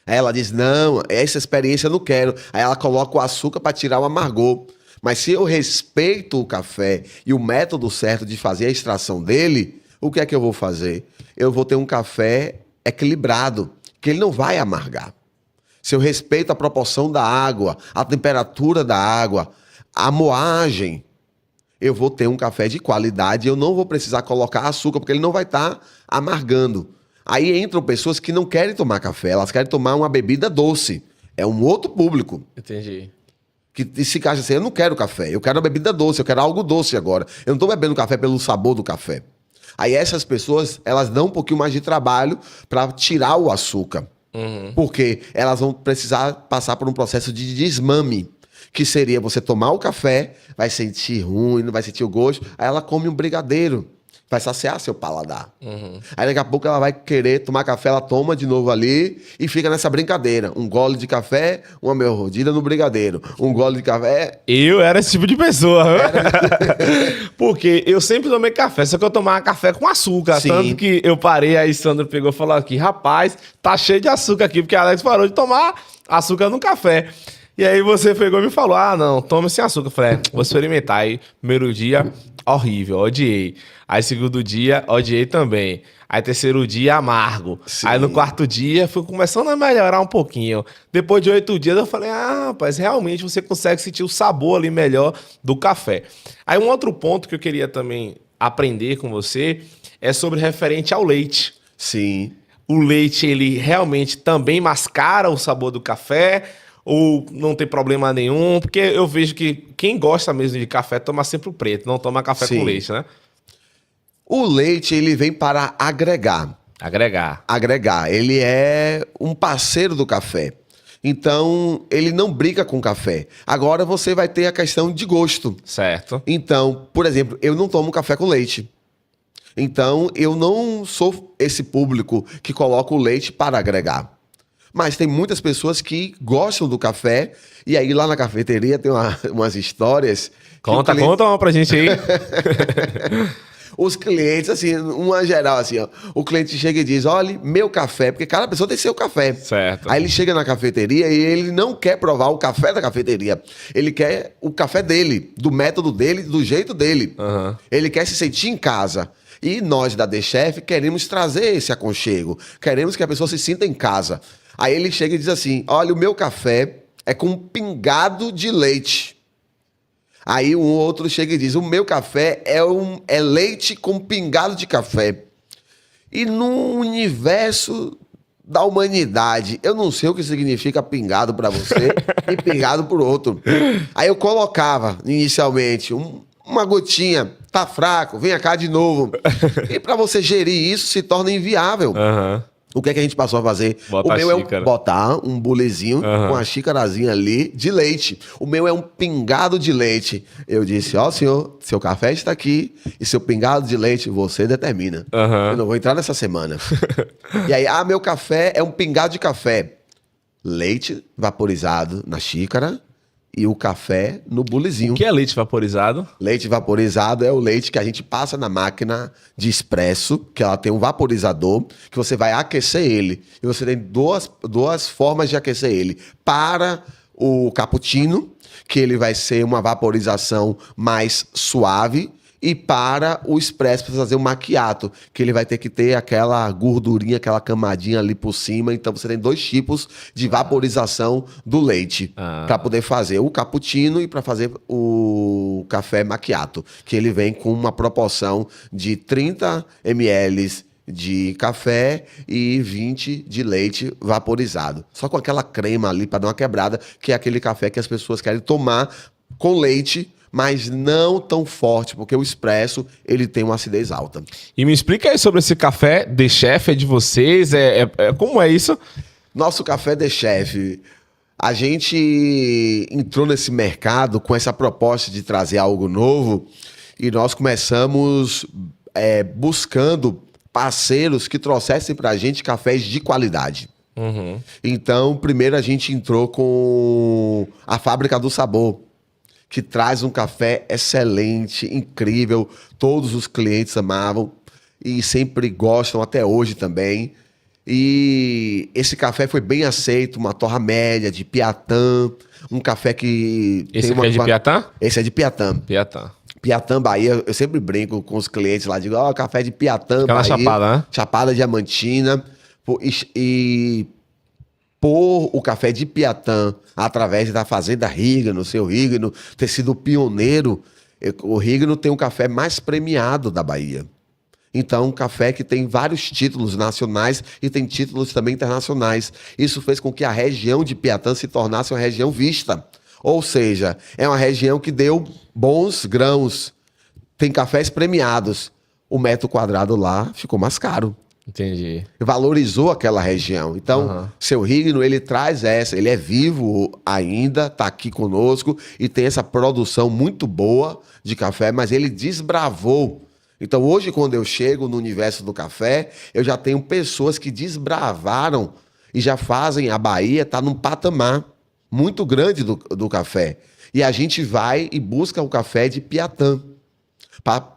Aí ela diz, não, essa experiência eu não quero. Aí ela coloca o açúcar para tirar o amargor. Mas se eu respeito o café e o método certo de fazer a extração dele, o que é que eu vou fazer? Eu vou ter um café equilibrado, que ele não vai amargar. Se eu respeito a proporção da água, a temperatura da água, a moagem, eu vou ter um café de qualidade, eu não vou precisar colocar açúcar, porque ele não vai estar amargando. Aí entram pessoas que não querem tomar café, elas querem tomar uma bebida doce. É um outro público. Entendi. Que se acha assim, eu não quero café, eu quero uma bebida doce, eu quero algo doce agora. Eu não estou bebendo café pelo sabor do café. Aí essas pessoas, elas dão um pouquinho mais de trabalho para tirar o açúcar. Porque elas vão precisar passar por um processo de desmame. Que seria você tomar o café, vai sentir ruim, não vai sentir o gosto. Aí ela come um brigadeiro. Vai saciar seu paladar. Aí daqui a pouco ela vai querer tomar café, ela toma de novo ali e fica nessa brincadeira. Um gole de café, uma mordida no brigadeiro. Um gole de café... Eu era esse tipo de pessoa. Porque eu sempre tomei café, só que eu tomava café com açúcar. Sim. Tanto que eu parei, aí Sandro pegou e falou aqui, rapaz, tá cheio de açúcar aqui, porque a Alex parou de tomar açúcar no café. E aí você pegou e me falou, não, tome sem açúcar. Eu falei, vou experimentar. Aí, primeiro dia, horrível, odiei. Aí, segundo dia, odiei também. Aí, terceiro dia, amargo. Sim. Aí, no quarto dia, fui começando a melhorar um pouquinho. Depois de 8 dias, eu falei, rapaz, realmente você consegue sentir o sabor ali melhor do café. Aí, um outro ponto que eu queria também aprender com você é sobre referente ao leite. Sim. O leite, ele realmente também mascara o sabor do café ou não tem problema nenhum? Porque eu vejo que quem gosta mesmo de café toma sempre o preto, não toma café Sim. com leite, né? O leite, ele vem para agregar. Agregar. Ele é um parceiro do café. Então, ele não briga com o café. Agora você vai ter a questão de gosto. Certo. Então, por exemplo, eu não tomo café com leite. Então, eu não sou esse público que coloca o leite para agregar. Mas tem muitas pessoas que gostam do café. E aí, lá na cafeteria, tem umas histórias... Conta uma pra gente aí. Os clientes, assim, uma geral, assim, ó. O cliente chega e diz, olha, meu café, porque cada pessoa tem seu café. Certo. Aí ele chega na cafeteria e ele não quer provar o café da cafeteria. Ele quer o café dele, do método dele, do jeito dele. Ele quer se sentir em casa. E nós, da The Chef, queremos trazer esse aconchego. Queremos que a pessoa se sinta em casa. Aí ele chega e diz assim, olha, o meu café é com um pingado de leite. Aí um outro chega e diz, o meu café é leite com pingado de café. E no universo da humanidade, eu não sei o que significa pingado para você e pingado por outro. Aí eu colocava, inicialmente, uma gotinha, tá fraco, vem cá de novo. E para você gerir isso, se torna inviável. O que é que a gente passou a fazer? Bota o meu a xícara. é botar um bulezinho com uma xícarazinha ali de leite. O meu é um pingado de leite. Eu disse, ó senhor, seu café está aqui e seu pingado de leite você determina. Eu não vou entrar nessa semana. E aí, meu café é um pingado de café. Leite vaporizado na xícara e o café no bulezinho. O que é leite vaporizado? Leite vaporizado é o leite que a gente passa na máquina de expresso, que ela tem um vaporizador, que você vai aquecer ele. E você tem duas formas de aquecer ele. Para o cappuccino, que ele vai ser uma vaporização mais suave, e para o expresso, para fazer um macchiato, que ele vai ter que ter aquela gordurinha, aquela camadinha ali por cima. Então você tem 2 tipos de vaporização do leite para poder fazer o cappuccino e para fazer o café macchiato, que ele vem com uma proporção de 30 ml de café e 20 de leite vaporizado. Só com aquela crema ali para dar uma quebrada, que é aquele café que as pessoas querem tomar com leite, mas não tão forte, porque o expresso, ele tem uma acidez alta. E me explica aí sobre esse café The Chef, é de vocês? Como é isso? Nosso café The Chef, a gente entrou nesse mercado com essa proposta de trazer algo novo e nós começamos buscando parceiros que trouxessem pra gente cafés de qualidade. Então, primeiro a gente entrou com a Fábrica do Sabor, que traz um café excelente, incrível. Todos os clientes amavam e sempre gostam até hoje também. E esse café foi bem aceito, uma torra média de Piatã, um café que... Esse aqui é de Piatã? Esse é de Piatã. Piatã, Bahia, eu sempre brinco com os clientes lá, digo, café de Piatã, Fica Bahia. na Chapada, né? Chapada Diamantina. E por o café de Piatã, através da Fazenda Rigano, seu Rigano, ter sido pioneiro, O Rigno tem o café mais premiado da Bahia. Então, um café que tem vários títulos nacionais e tem títulos também internacionais. Isso fez com que a região de Piatã se tornasse uma região vista. Ou seja, é uma região que deu bons grãos. Tem cafés premiados. O metro quadrado lá ficou mais caro. Entendi. Valorizou aquela região. Então, seu Rigno, ele traz ele é vivo ainda, está aqui conosco e tem essa produção muito boa de café, mas ele desbravou. Então, hoje, quando eu chego no universo do café, eu já tenho pessoas que desbravaram e já fazem a Bahia estar num patamar muito grande do café. E a gente vai e busca o café de Piatã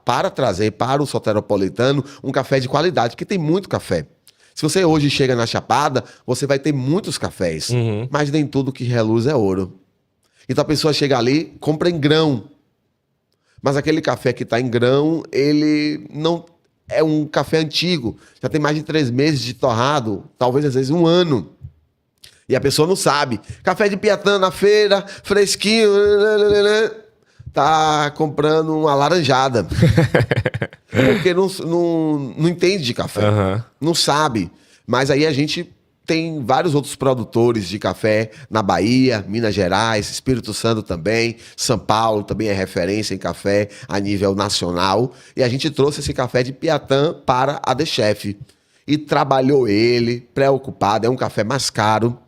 para trazer para o soteropolitano um café de qualidade, porque tem muito café. Se você hoje chega na Chapada, você vai ter muitos cafés, mas nem tudo que reluz é ouro. Então, a pessoa chega ali, compra em grão. Mas aquele café que está em grão, ele não é um café antigo. Já tem mais de 3 meses de torrado, talvez às vezes 1 ano. E a pessoa não sabe. Café de Piatã na feira, fresquinho, tá comprando uma laranjada. Porque não entende de café. Não sabe. Mas aí a gente tem vários outros produtores de café na Bahia, Minas Gerais, Espírito Santo também, São Paulo também é referência em café a nível nacional. E a gente trouxe esse café de Piatã para a The Chef. E trabalhou ele, preocupado, é um café mais caro.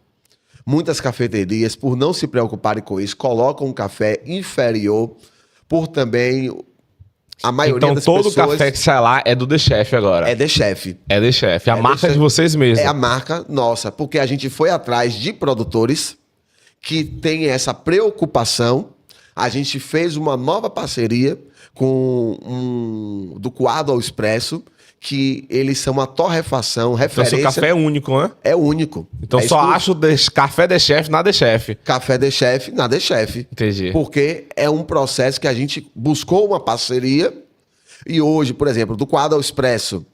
Muitas cafeterias, por não se preocuparem com isso, colocam um café inferior, por também a maioria das pessoas... Então todo café que sai lá é do The Chef agora? É The Chef. É The Chef, a marca de vocês mesmos. É a marca nossa, porque a gente foi atrás de produtores que têm essa preocupação. A gente fez uma nova parceria com do Coado ao Expresso, que eles são uma torrefação, referência... Então seu café é único, né? É único. Então só acho café The Chef na The Chef. Café The Chef na The Chef. Entendi. Porque é um processo que a gente buscou uma parceria e hoje, por exemplo, do Coado ao Expresso,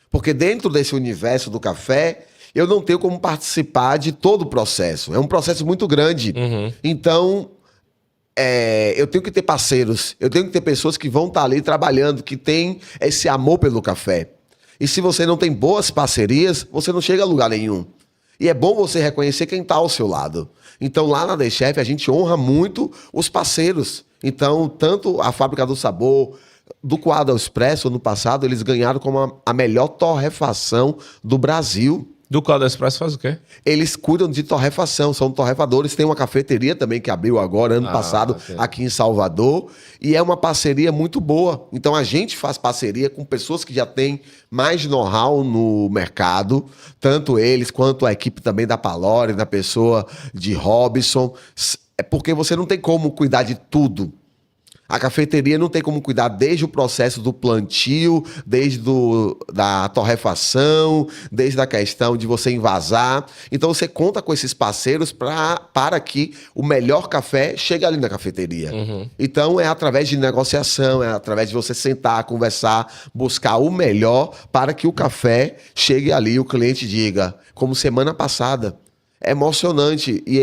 porque dentro desse universo do café, eu não tenho como participar de todo o processo. É um processo muito grande. Então... eu tenho que ter parceiros, eu tenho que ter pessoas que vão estar ali trabalhando, que têm esse amor pelo café. E se você não tem boas parcerias, você não chega a lugar nenhum. E é bom você reconhecer quem está ao seu lado. Então, lá na The Chef, a gente honra muito os parceiros. Então, tanto a Fábrica do Sabor, do Coado ao Expresso, ano passado, eles ganharam como a melhor torrefação do Brasil. Do Coado ao Expresso faz o quê? Eles cuidam de torrefação, são torrefadores. Tem uma cafeteria também que abriu agora, ano passado, aqui em Salvador. E é uma parceria muito boa. Então, a gente faz parceria com pessoas que já têm mais know-how no mercado. Tanto eles, quanto a equipe também da Palore, da pessoa de Robson. É porque você não tem como cuidar de tudo. A cafeteria não tem como cuidar desde o processo do plantio, desde da torrefação, desde a questão de você envasar. Então, você conta com esses parceiros para que o melhor café chegue ali na cafeteria. Então, é através de negociação, é através de você sentar, conversar, buscar o melhor para que o café chegue ali e o cliente diga, como semana passada. É emocionante e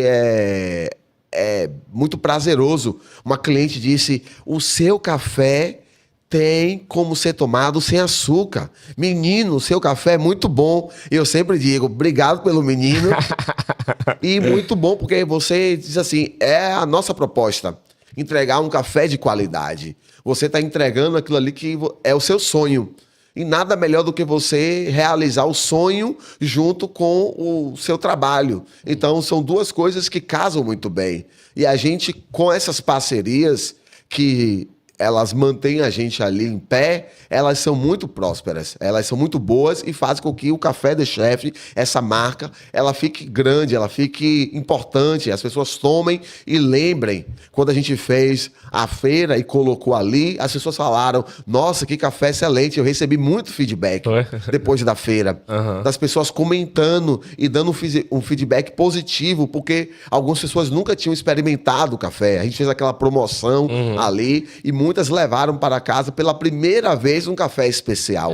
é muito prazeroso. Uma cliente disse, o seu café tem como ser tomado sem açúcar. Menino, o seu café é muito bom. E eu sempre digo, obrigado pelo menino. E muito bom, porque você diz assim, é a nossa proposta, entregar um café de qualidade. Você está entregando aquilo ali que é o seu sonho. E nada melhor do que você realizar o sonho junto com o seu trabalho. Então, são duas coisas que casam muito bem. E a gente, com essas parcerias que elas mantêm a gente ali em pé, elas são muito prósperas, elas são muito boas e fazem com que o Café The Chef, essa marca, ela fique grande, ela fique importante, as pessoas tomem e lembrem. Quando a gente fez a feira e colocou ali, as pessoas falaram, nossa, que café excelente, eu recebi muito feedback depois da feira, das pessoas comentando e dando um feedback positivo, porque algumas pessoas nunca tinham experimentado o café, a gente fez aquela promoção ali e muitas levaram para casa pela primeira vez um café especial.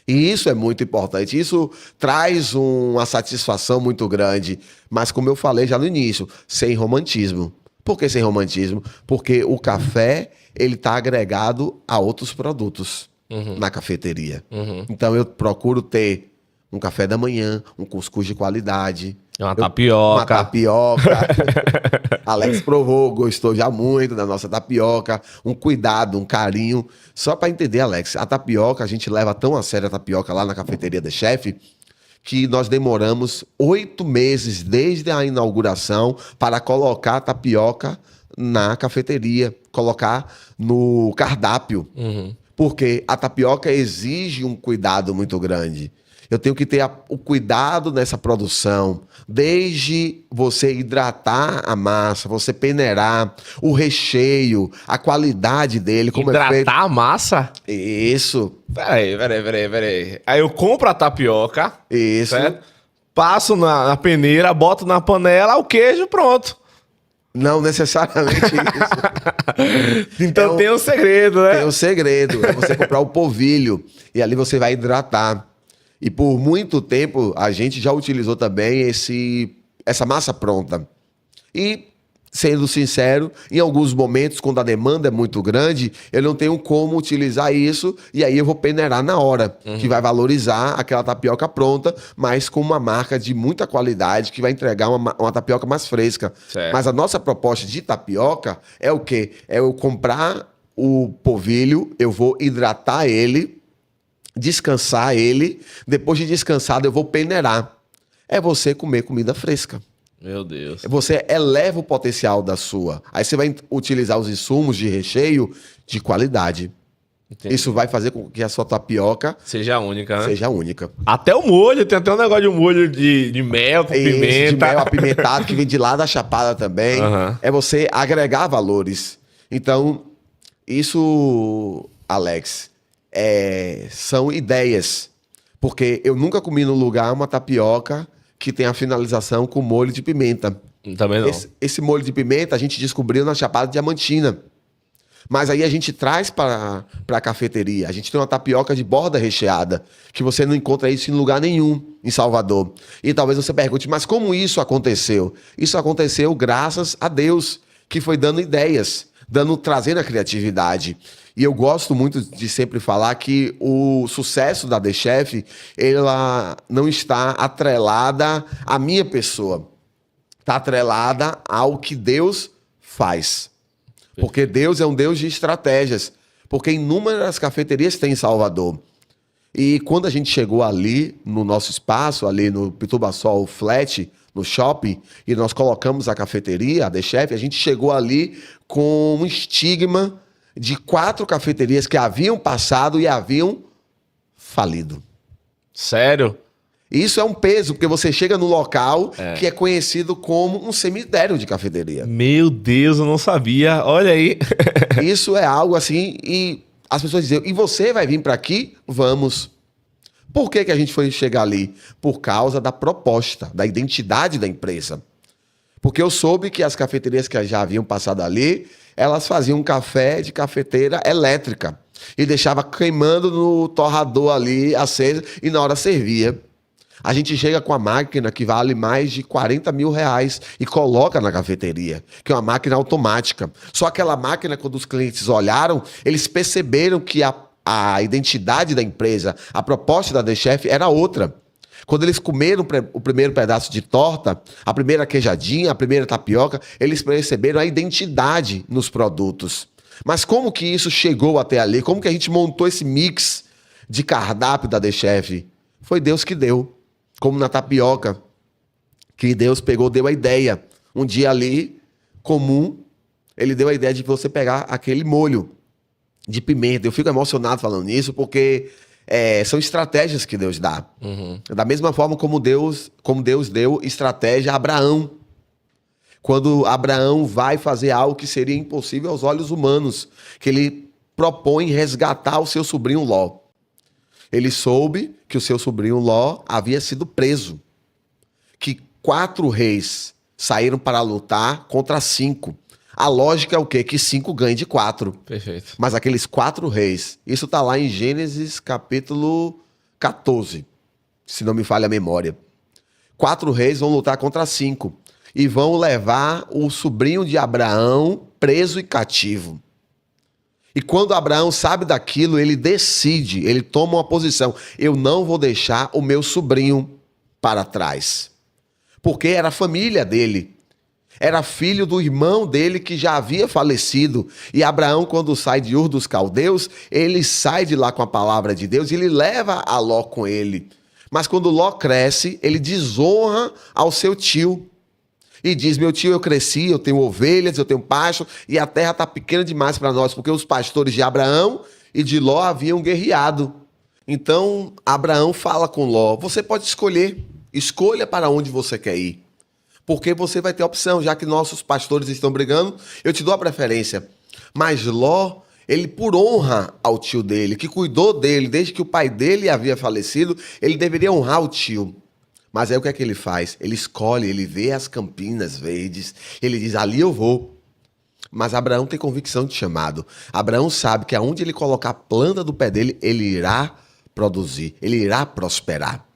E isso é muito importante. Isso traz uma satisfação muito grande. Mas, como eu falei já no início, sem romantismo. Por que sem romantismo? Porque o café, ele tá agregado a outros produtos na cafeteria. Então eu procuro ter um café da manhã, um cuscuz de qualidade. Uma tapioca. Uma tapioca. Alex provou, gostou já muito da nossa tapioca. Um cuidado, um carinho. Só para entender, Alex, a tapioca, a gente leva tão a sério a tapioca lá na cafeteria da Chefe, que nós demoramos 8 meses desde a inauguração para colocar a tapioca na cafeteria, colocar no cardápio. Porque a tapioca exige um cuidado muito grande. Eu tenho que ter o cuidado nessa produção, desde você hidratar a massa, você peneirar, o recheio, a qualidade dele, como é feito. Hidratar a massa? Isso. Peraí. Aí eu compro a tapioca, Isso. certo? Passo na peneira, boto na panela, o queijo, pronto. Não necessariamente isso. Então tem um segredo, né? Tem um segredo. É você comprar o polvilho e ali você vai hidratar. E por muito tempo a gente já utilizou também essa massa pronta. E, sendo sincero, em alguns momentos, quando a demanda é muito grande, eu não tenho como utilizar isso e aí eu vou peneirar na hora, que vai valorizar aquela tapioca pronta, mas com uma marca de muita qualidade, que vai entregar uma tapioca mais fresca. Certo. Mas a nossa proposta de tapioca é o quê? É eu comprar o polvilho, eu vou hidratar ele, descansar ele, depois de descansado eu vou peneirar. É você comer comida fresca. Meu Deus. Você eleva o potencial da sua. Aí você vai utilizar os insumos de recheio de qualidade. Entendi. Isso vai fazer com que a sua tapioca Seja única, né? seja única. Até o molho, tem até um negócio de molho de mel com Isso, pimenta. de mel apimentado, que vem de lá da Chapada também. É você agregar valores. Então, isso, Alex, são ideias. Porque eu nunca comi no lugar uma tapioca que tem a finalização com molho de pimenta. Também não. Esse molho de pimenta a gente descobriu na Chapada Diamantina. Mas aí a gente traz para a cafeteria. A gente tem uma tapioca de borda recheada, que você não encontra isso em lugar nenhum em Salvador. E talvez você pergunte, mas como isso aconteceu? Isso aconteceu graças a Deus, que foi dando ideias, trazendo a criatividade. E eu gosto muito de sempre falar que o sucesso da The Chef, ela não está atrelada à minha pessoa. Está atrelada ao que Deus faz. Porque Deus é um Deus de estratégias. Porque inúmeras cafeterias tem em Salvador. E quando a gente chegou ali, no nosso espaço, ali no Pitubaçol Flat, no shopping, e nós colocamos a cafeteria, a The Chef, a gente chegou ali com um estigma de 4 cafeterias que haviam passado e haviam falido. Sério? Isso é um peso, porque você chega no local que é conhecido como um cemitério de cafeteria. Meu Deus, eu não sabia. Olha aí. Isso é algo assim, e as pessoas dizem, e você vai vir para aqui? Vamos. Por que a gente foi chegar ali? Por causa da proposta, da identidade da empresa. Porque eu soube que as cafeterias que já haviam passado ali, elas faziam um café de cafeteira elétrica e deixava queimando no torrador ali, aceso, e na hora servia. A gente chega com a máquina que vale mais de 40 mil reais e coloca na cafeteria, que é uma máquina automática. Só aquela máquina, quando os clientes olharam, eles perceberam que a identidade da empresa, a proposta da The Chef era outra. Quando eles comeram o primeiro pedaço de torta, a primeira queijadinha, a primeira tapioca, eles perceberam a identidade nos produtos. Mas como que isso chegou até ali? Como que a gente montou esse mix de cardápio da The Chef? Foi Deus que deu. Como na tapioca, que Deus pegou, deu a ideia. Um dia ali, comum, ele deu a ideia de você pegar aquele molho de pimenta. Eu fico emocionado falando nisso, porque são estratégias que Deus dá. Da mesma forma como Deus deu estratégia a Abraão. Quando Abraão vai fazer algo que seria impossível aos olhos humanos, que ele propõe resgatar o seu sobrinho Ló. Ele soube que o seu sobrinho Ló havia sido preso. Que 4 reis saíram para lutar contra 5. A lógica é o quê? Que 5 ganhem de 4. Perfeito. Mas aqueles 4 reis, isso está lá em Gênesis capítulo 14, se não me falha a memória. 4 reis vão lutar contra 5. e vão levar o sobrinho de Abraão preso e cativo. E quando Abraão sabe daquilo, ele decide, ele toma uma posição. Eu não vou deixar o meu sobrinho para trás. Porque era a família dele. Era filho do irmão dele que já havia falecido. E Abraão, quando sai de Ur dos Caldeus, ele sai de lá com a palavra de Deus e ele leva a Ló com ele. Mas quando Ló cresce, ele desonra ao seu tio. E diz, meu tio, eu cresci, eu tenho ovelhas, eu tenho pasto, e a terra está pequena demais para nós, porque os pastores de Abraão e de Ló haviam guerreado. Então, Abraão fala com Ló, você pode escolher, escolha para onde você quer ir. Porque você vai ter opção, já que nossos pastores estão brigando, eu te dou a preferência. Mas Ló, ele por honra ao tio dele, que cuidou dele desde que o pai dele havia falecido, ele deveria honrar o tio. Mas aí o que é que ele faz? Ele escolhe, ele vê as campinas verdes, ele diz, ali eu vou. Mas Abraão tem convicção de chamado. Abraão sabe que aonde ele colocar a planta do pé dele, ele irá produzir, ele irá prosperar.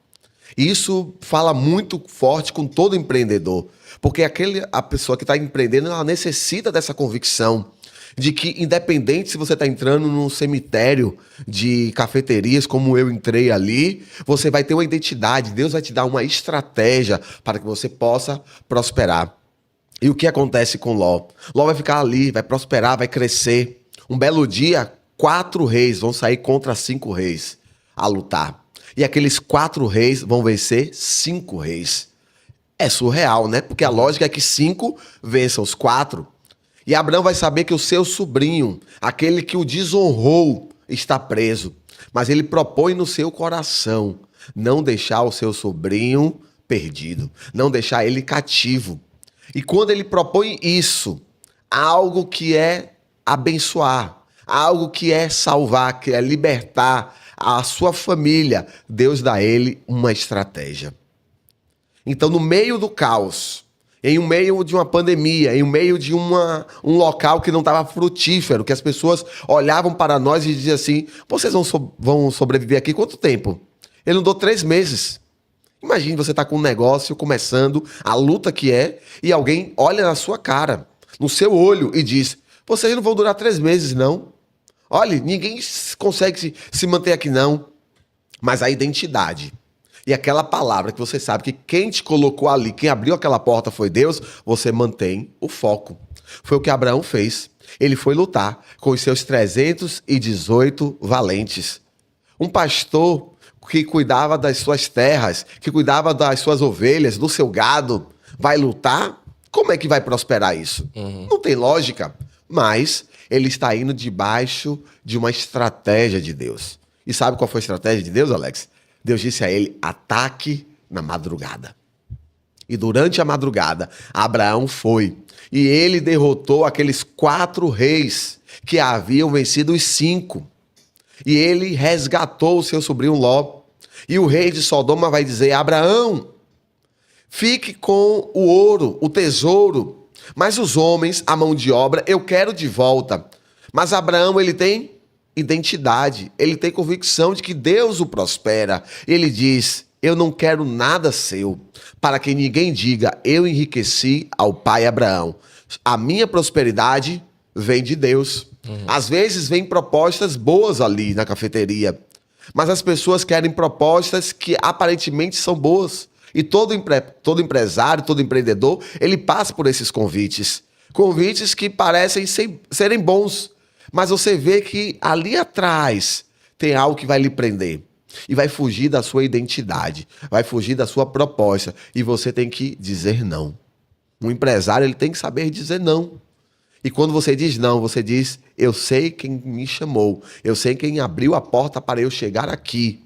E isso fala muito forte com todo empreendedor, porque a pessoa que está empreendendo, ela necessita dessa convicção de que, independente se você está entrando num cemitério de cafeterias, como eu entrei ali, você vai ter uma identidade, Deus vai te dar uma estratégia para que você possa prosperar. E o que acontece com Ló? Ló vai ficar ali, vai prosperar, vai crescer. Um belo dia, 4 reis vão sair contra 5 reis a lutar. E aqueles 4 reis vão vencer 5 reis. É surreal, né? Porque a lógica é que 5 vençam os 4. E Abraão vai saber que o seu sobrinho, aquele que o desonrou, está preso. Mas ele propõe no seu coração não deixar o seu sobrinho perdido, não deixar ele cativo. E quando ele propõe isso, algo que é abençoar, algo que é salvar, que é libertar a sua família, Deus dá a ele uma estratégia. Então, no meio do caos, em meio de uma pandemia, em meio de um local que não estava frutífero, que as pessoas olhavam para nós e diziam assim, vocês vão sobreviver aqui quanto tempo? Ele não deu 3 meses. Imagine você estar com um negócio começando, a luta que é, e alguém olha na sua cara, no seu olho e diz, vocês não vão durar 3 meses não. Olha, ninguém consegue se manter aqui não. Mas a identidade e aquela palavra que você sabe que quem te colocou ali, quem abriu aquela porta foi Deus, você mantém o foco. Foi o que Abraão fez. Ele foi lutar com os seus 318 valentes. Um pastor que cuidava das suas terras, que cuidava das suas ovelhas, do seu gado, vai lutar? Como é que vai prosperar isso? Não tem lógica, mas ele está indo debaixo de uma estratégia de Deus. E sabe qual foi a estratégia de Deus, Alex? Deus disse a ele, ataque na madrugada. E durante a madrugada, Abraão foi. E ele derrotou aqueles 4 reis que haviam vencido os 5. E ele resgatou o seu sobrinho Ló. E o rei de Sodoma vai dizer, Abraão, fique com o ouro, o tesouro. Mas os homens, a mão de obra, eu quero de volta. Mas Abraão, ele tem identidade, ele tem convicção de que Deus o prospera. Ele diz, eu não quero nada seu, para que ninguém diga, eu enriqueci ao pai Abraão. A minha prosperidade vem de Deus. Às vezes vem propostas boas ali na cafeteria, mas as pessoas querem propostas que aparentemente são boas. E todo empresário, todo empreendedor, ele passa por esses convites. Convites que parecem serem bons, mas você vê que ali atrás tem algo que vai lhe prender. E vai fugir da sua identidade, vai fugir da sua proposta. E você tem que dizer não. Um empresário, ele tem que saber dizer não. E quando você diz não, você diz, eu sei quem me chamou, eu sei quem abriu a porta para eu chegar aqui.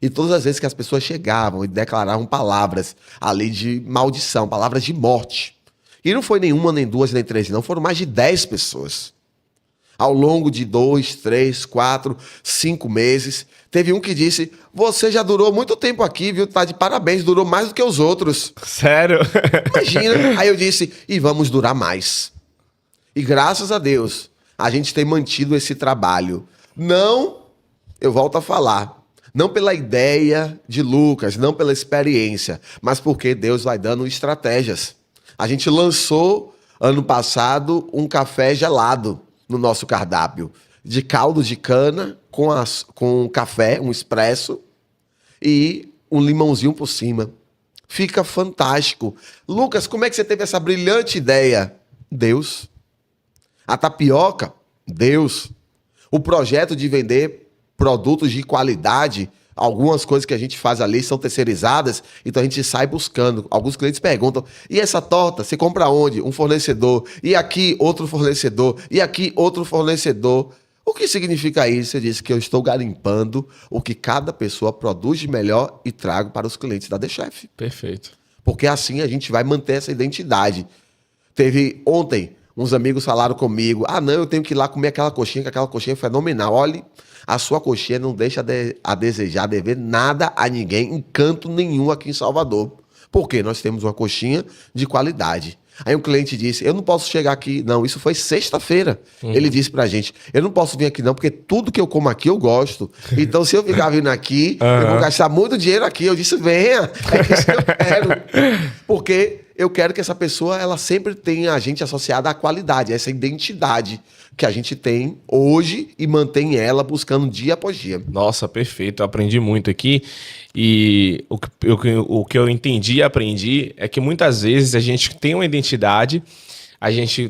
E todas as vezes que as pessoas chegavam e declaravam palavras ali de maldição, palavras de morte. E não foi nenhuma, nem 2, nem 3, não. Foram mais de 10 pessoas. Ao longo de 2, 3, 4, 5 meses. Teve um que disse, você já durou muito tempo aqui, viu? Tá de parabéns, durou mais do que os outros. Sério? Imagina. Aí eu disse, e vamos durar mais. E graças a Deus, a gente tem mantido esse trabalho. Não, eu volto a falar, não pela ideia de Lucas, não pela experiência, mas porque Deus vai dando estratégias. A gente lançou, ano passado, um café gelado no nosso cardápio. De caldo de cana com café, um expresso, e um limãozinho por cima. Fica fantástico. Lucas, como é que você teve essa brilhante ideia? Deus. A tapioca? Deus. O projeto de vender produtos de qualidade, algumas coisas que a gente faz ali são terceirizadas, então a gente sai buscando. Alguns clientes perguntam, e essa torta, você compra onde? Um fornecedor. E aqui, outro fornecedor. E aqui, outro fornecedor. O que significa isso? Você disse que eu estou garimpando o que cada pessoa produz de melhor e trago para os clientes da The Chef. Perfeito. Porque assim a gente vai manter essa identidade. Teve ontem, uns amigos falaram comigo, não, eu tenho que ir lá comer aquela coxinha, que aquela coxinha é fenomenal. Olha, a sua coxinha não deixa a desejar, dever nada a ninguém, em canto nenhum aqui em Salvador. Porque nós temos uma coxinha de qualidade. Aí um cliente disse, eu não posso chegar aqui. Não, isso foi sexta-feira. Ele disse pra gente, eu não posso vir aqui não, porque tudo que eu como aqui eu gosto. Então, se eu ficar vindo aqui, eu vou gastar muito dinheiro aqui. Eu disse, venha, é isso que eu quero. Porque eu quero que essa pessoa, ela sempre tenha a gente associada à qualidade, essa identidade que a gente tem hoje e mantém ela buscando dia após dia. Nossa, perfeito. Eu aprendi muito aqui. E o que eu entendi e aprendi é que muitas vezes a gente tem uma identidade,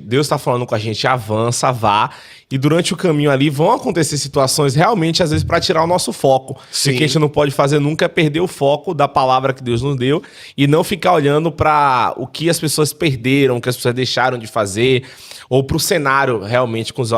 Deus está falando com a gente, avança, vá, e durante o caminho ali vão acontecer situações realmente, às vezes, para tirar o nosso foco. Sim. O que a gente não pode fazer nunca é perder o foco da palavra que Deus nos deu e não ficar olhando para o que as pessoas perderam, o que as pessoas deixaram de fazer, ou para o cenário realmente com os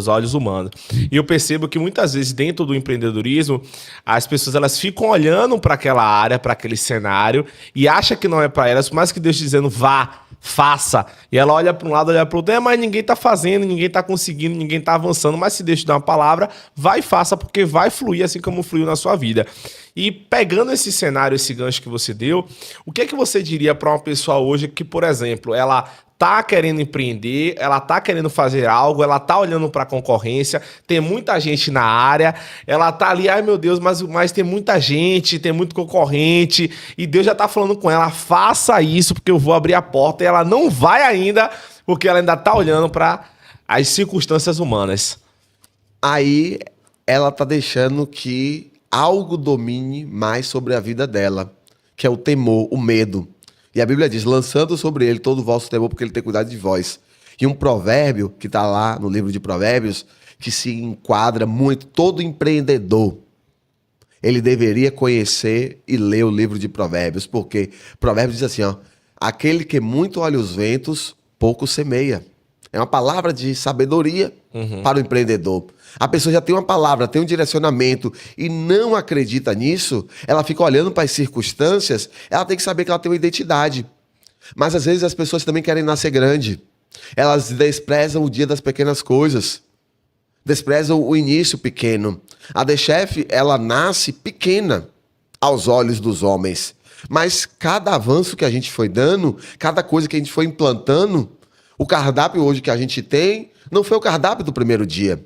olhos humanos. E eu percebo que muitas vezes dentro do empreendedorismo, as pessoas elas ficam olhando para aquela área, para aquele cenário e acham que não é para elas, mas que Deus dizendo vá, faça. E ela olha para um lado, olha para o outro, mas ninguém está fazendo, ninguém está conseguindo, ninguém está avançando, mas se Deus te dar uma palavra, vai e faça, porque vai fluir assim como fluiu na sua vida. E pegando esse cenário, esse gancho que você deu, o que é que você diria para uma pessoa hoje que, por exemplo, ela tá querendo empreender, ela tá querendo fazer algo, ela tá olhando para a concorrência, tem muita gente na área, ela tá ali, ai meu Deus, mas tem muita gente, tem muito concorrente, e Deus já tá falando com ela, faça isso porque eu vou abrir a porta, e ela não vai ainda, porque ela ainda tá olhando para as circunstâncias humanas. Aí ela tá deixando que algo domine mais sobre a vida dela, que é o temor, o medo. E a Bíblia diz, lançando sobre ele todo o vosso temor, porque ele tem cuidado de vós. E um provérbio, que está lá no livro de Provérbios, que se enquadra muito, todo empreendedor, ele deveria conhecer e ler o livro de Provérbios, porque Provérbios diz assim, aquele que muito olha os ventos, pouco semeia. É uma palavra de sabedoria para o empreendedor. A pessoa já tem uma palavra, tem um direcionamento e não acredita nisso, ela fica olhando para as circunstâncias, ela tem que saber que ela tem uma identidade. Mas às vezes as pessoas também querem nascer grande. Elas desprezam o dia das pequenas coisas. Desprezam o início pequeno. A The Chef, ela nasce pequena aos olhos dos homens. Mas cada avanço que a gente foi dando, cada coisa que a gente foi implantando, o cardápio hoje que a gente tem, não foi o cardápio do primeiro dia.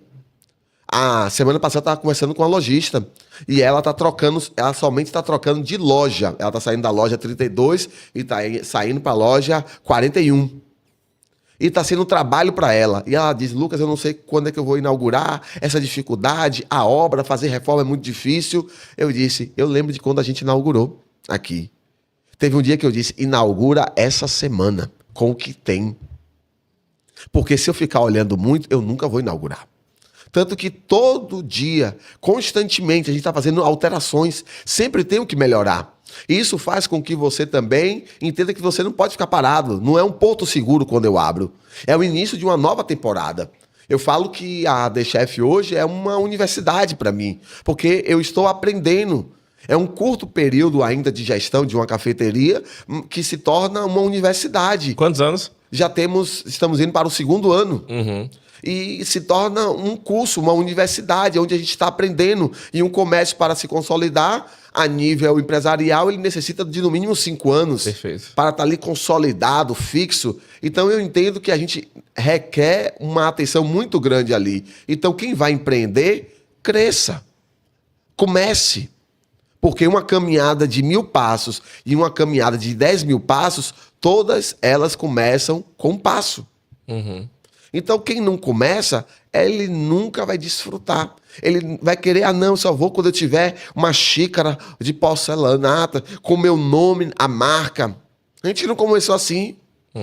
A semana passada eu estava conversando com a lojista e ela somente está trocando de loja. Ela está saindo da loja 32 e está saindo para a loja 41. E está sendo um trabalho para ela. E ela diz, Lucas, eu não sei quando é que eu vou inaugurar, essa dificuldade, a obra, fazer reforma é muito difícil. Eu disse, eu lembro de quando a gente inaugurou aqui. Teve um dia que eu disse, inaugura essa semana, com o que tem. Porque se eu ficar olhando muito, eu nunca vou inaugurar. Tanto que todo dia, constantemente, a gente está fazendo alterações. Sempre tem o que melhorar. E isso faz com que você também entenda que você não pode ficar parado. Não é um porto seguro quando eu abro. É o início de uma nova temporada. Eu falo que a The Chef hoje é uma universidade para mim. Porque eu estou aprendendo. É um curto período ainda de gestão de uma cafeteria que se torna uma universidade. Quantos anos? Estamos indo para o 2º ano. E se torna um curso, uma universidade, onde a gente está aprendendo. E um comércio, para se consolidar a nível empresarial, ele necessita de no mínimo 5 anos. Perfeito. Para estar ali consolidado, fixo. Então eu entendo que a gente requer uma atenção muito grande ali. Então quem vai empreender, cresça. Comece. Porque uma caminhada de 1000 passos e uma caminhada de 10 mil passos, todas elas começam com um passo. Uhum. Então, quem não começa, ele nunca vai desfrutar. Ele vai querer, não, só vou quando eu tiver uma xícara de porcelanato com meu nome, a marca. A gente não começou assim.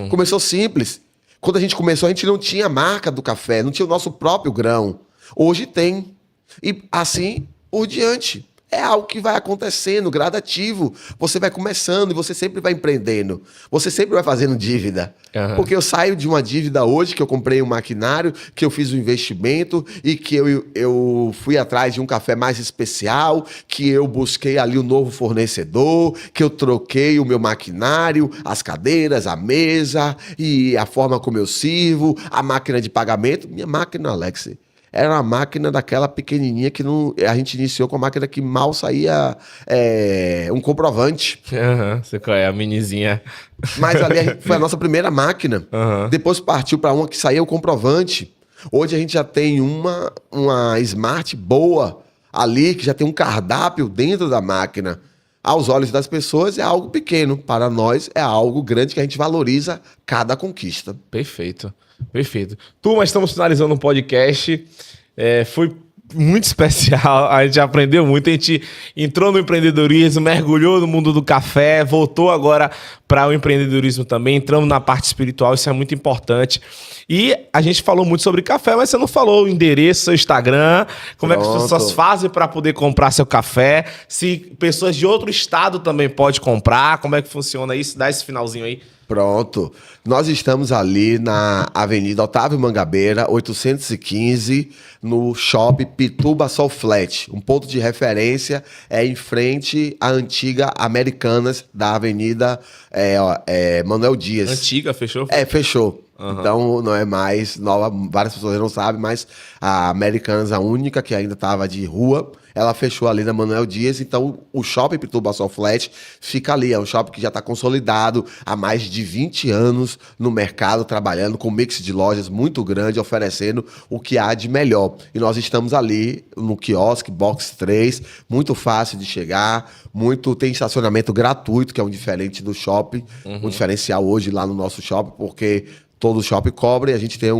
Começou simples. Quando a gente começou, a gente não tinha a marca do café, não tinha o nosso próprio grão. Hoje tem. E assim por diante. É algo que vai acontecendo, gradativo. Você vai começando e você sempre vai empreendendo. Você sempre vai fazendo dívida. Uhum. Porque eu saio de uma dívida hoje, que eu comprei um maquinário, que eu fiz um investimento e que eu fui atrás de um café mais especial, que eu busquei ali um novo fornecedor, que eu troquei o meu maquinário, as cadeiras, a mesa e a forma como eu sirvo, a máquina de pagamento. Minha máquina, Alex, era uma máquina daquela pequenininha que não, a gente iniciou com a máquina que mal saía um comprovante. Uhum. Você qual é? A minizinha. Mas ali foi a nossa primeira máquina. Uhum. Depois partiu para uma que saía o comprovante. Hoje a gente já tem uma Smart boa ali, que já tem um cardápio dentro da máquina. Aos olhos das pessoas é algo pequeno. Para nós é algo grande que a gente valoriza cada conquista. Perfeito. Perfeito. Turma, estamos finalizando um podcast. Foi muito especial. A gente aprendeu muito. A gente entrou no empreendedorismo, mergulhou no mundo do café, voltou agora para o empreendedorismo também. Entramos na parte espiritual, isso é muito importante. E a gente falou muito sobre café, mas você não falou o endereço, seu Instagram, como é que as pessoas fazem para poder comprar seu café, se pessoas de outro estado também podem comprar, como é que funciona isso? Dá esse finalzinho aí. Pronto. Nós estamos ali na Avenida Otávio Mangabeira, 815, no Shopping Pituba Sol Flat. Um ponto de referência em frente à antiga Americanas da Avenida Manuel Dias. Antiga, fechou? Fechou. Uhum. Então não é mais nova, várias pessoas não sabem, mas a Americanas, a única que ainda estava de rua, ela fechou ali na Manuel Dias. Então o Shopping Pituba Sol Flat fica ali. É um shopping que já está consolidado há mais de 20 anos no mercado, trabalhando com um mix de lojas muito grande, oferecendo o que há de melhor. E nós estamos ali no quiosque Box 3, muito fácil de chegar, tem estacionamento gratuito, que é um diferente do shopping, um diferencial hoje lá no nosso shopping, porque todo shopping cobra e a gente tem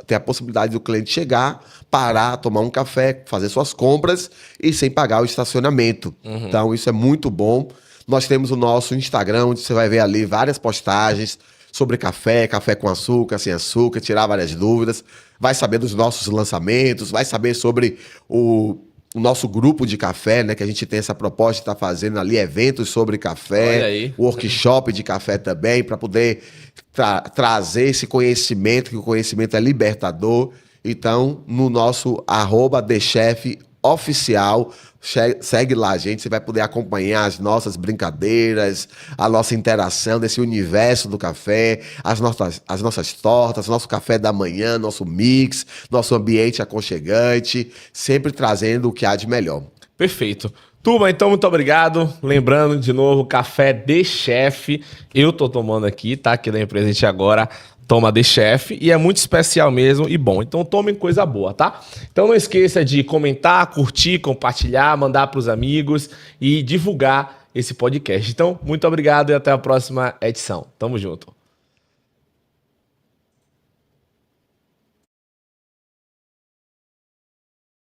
tem a possibilidade do cliente chegar, parar, tomar um café, fazer suas compras e sem pagar o estacionamento. Então, isso é muito bom. Nós temos o nosso Instagram, onde você vai ver ali várias postagens sobre café, café com açúcar, sem açúcar, tirar várias dúvidas. Vai saber dos nossos lançamentos, vai saber sobre o nosso grupo de café, né? Que a gente tem essa proposta de estar fazendo ali eventos sobre café, workshop de café também, para poder trazer esse conhecimento, que o conhecimento é libertador. Então, no nosso @TheChefOficial, segue lá, gente. Você vai poder acompanhar as nossas brincadeiras, a nossa interação nesse universo do café, as nossas tortas, nosso café da manhã, nosso mix, nosso ambiente aconchegante, sempre trazendo o que há de melhor. Perfeito. Turma, então, muito obrigado. Lembrando, de novo, café The Chef. Eu tô tomando aqui, tá? Aqui da Presente agora. Toma The Chef e é muito especial mesmo e bom. Então tomem coisa boa, tá? Então não esqueça de comentar, curtir, compartilhar, mandar para os amigos e divulgar esse podcast. Então, muito obrigado e até a próxima edição. Tamo junto.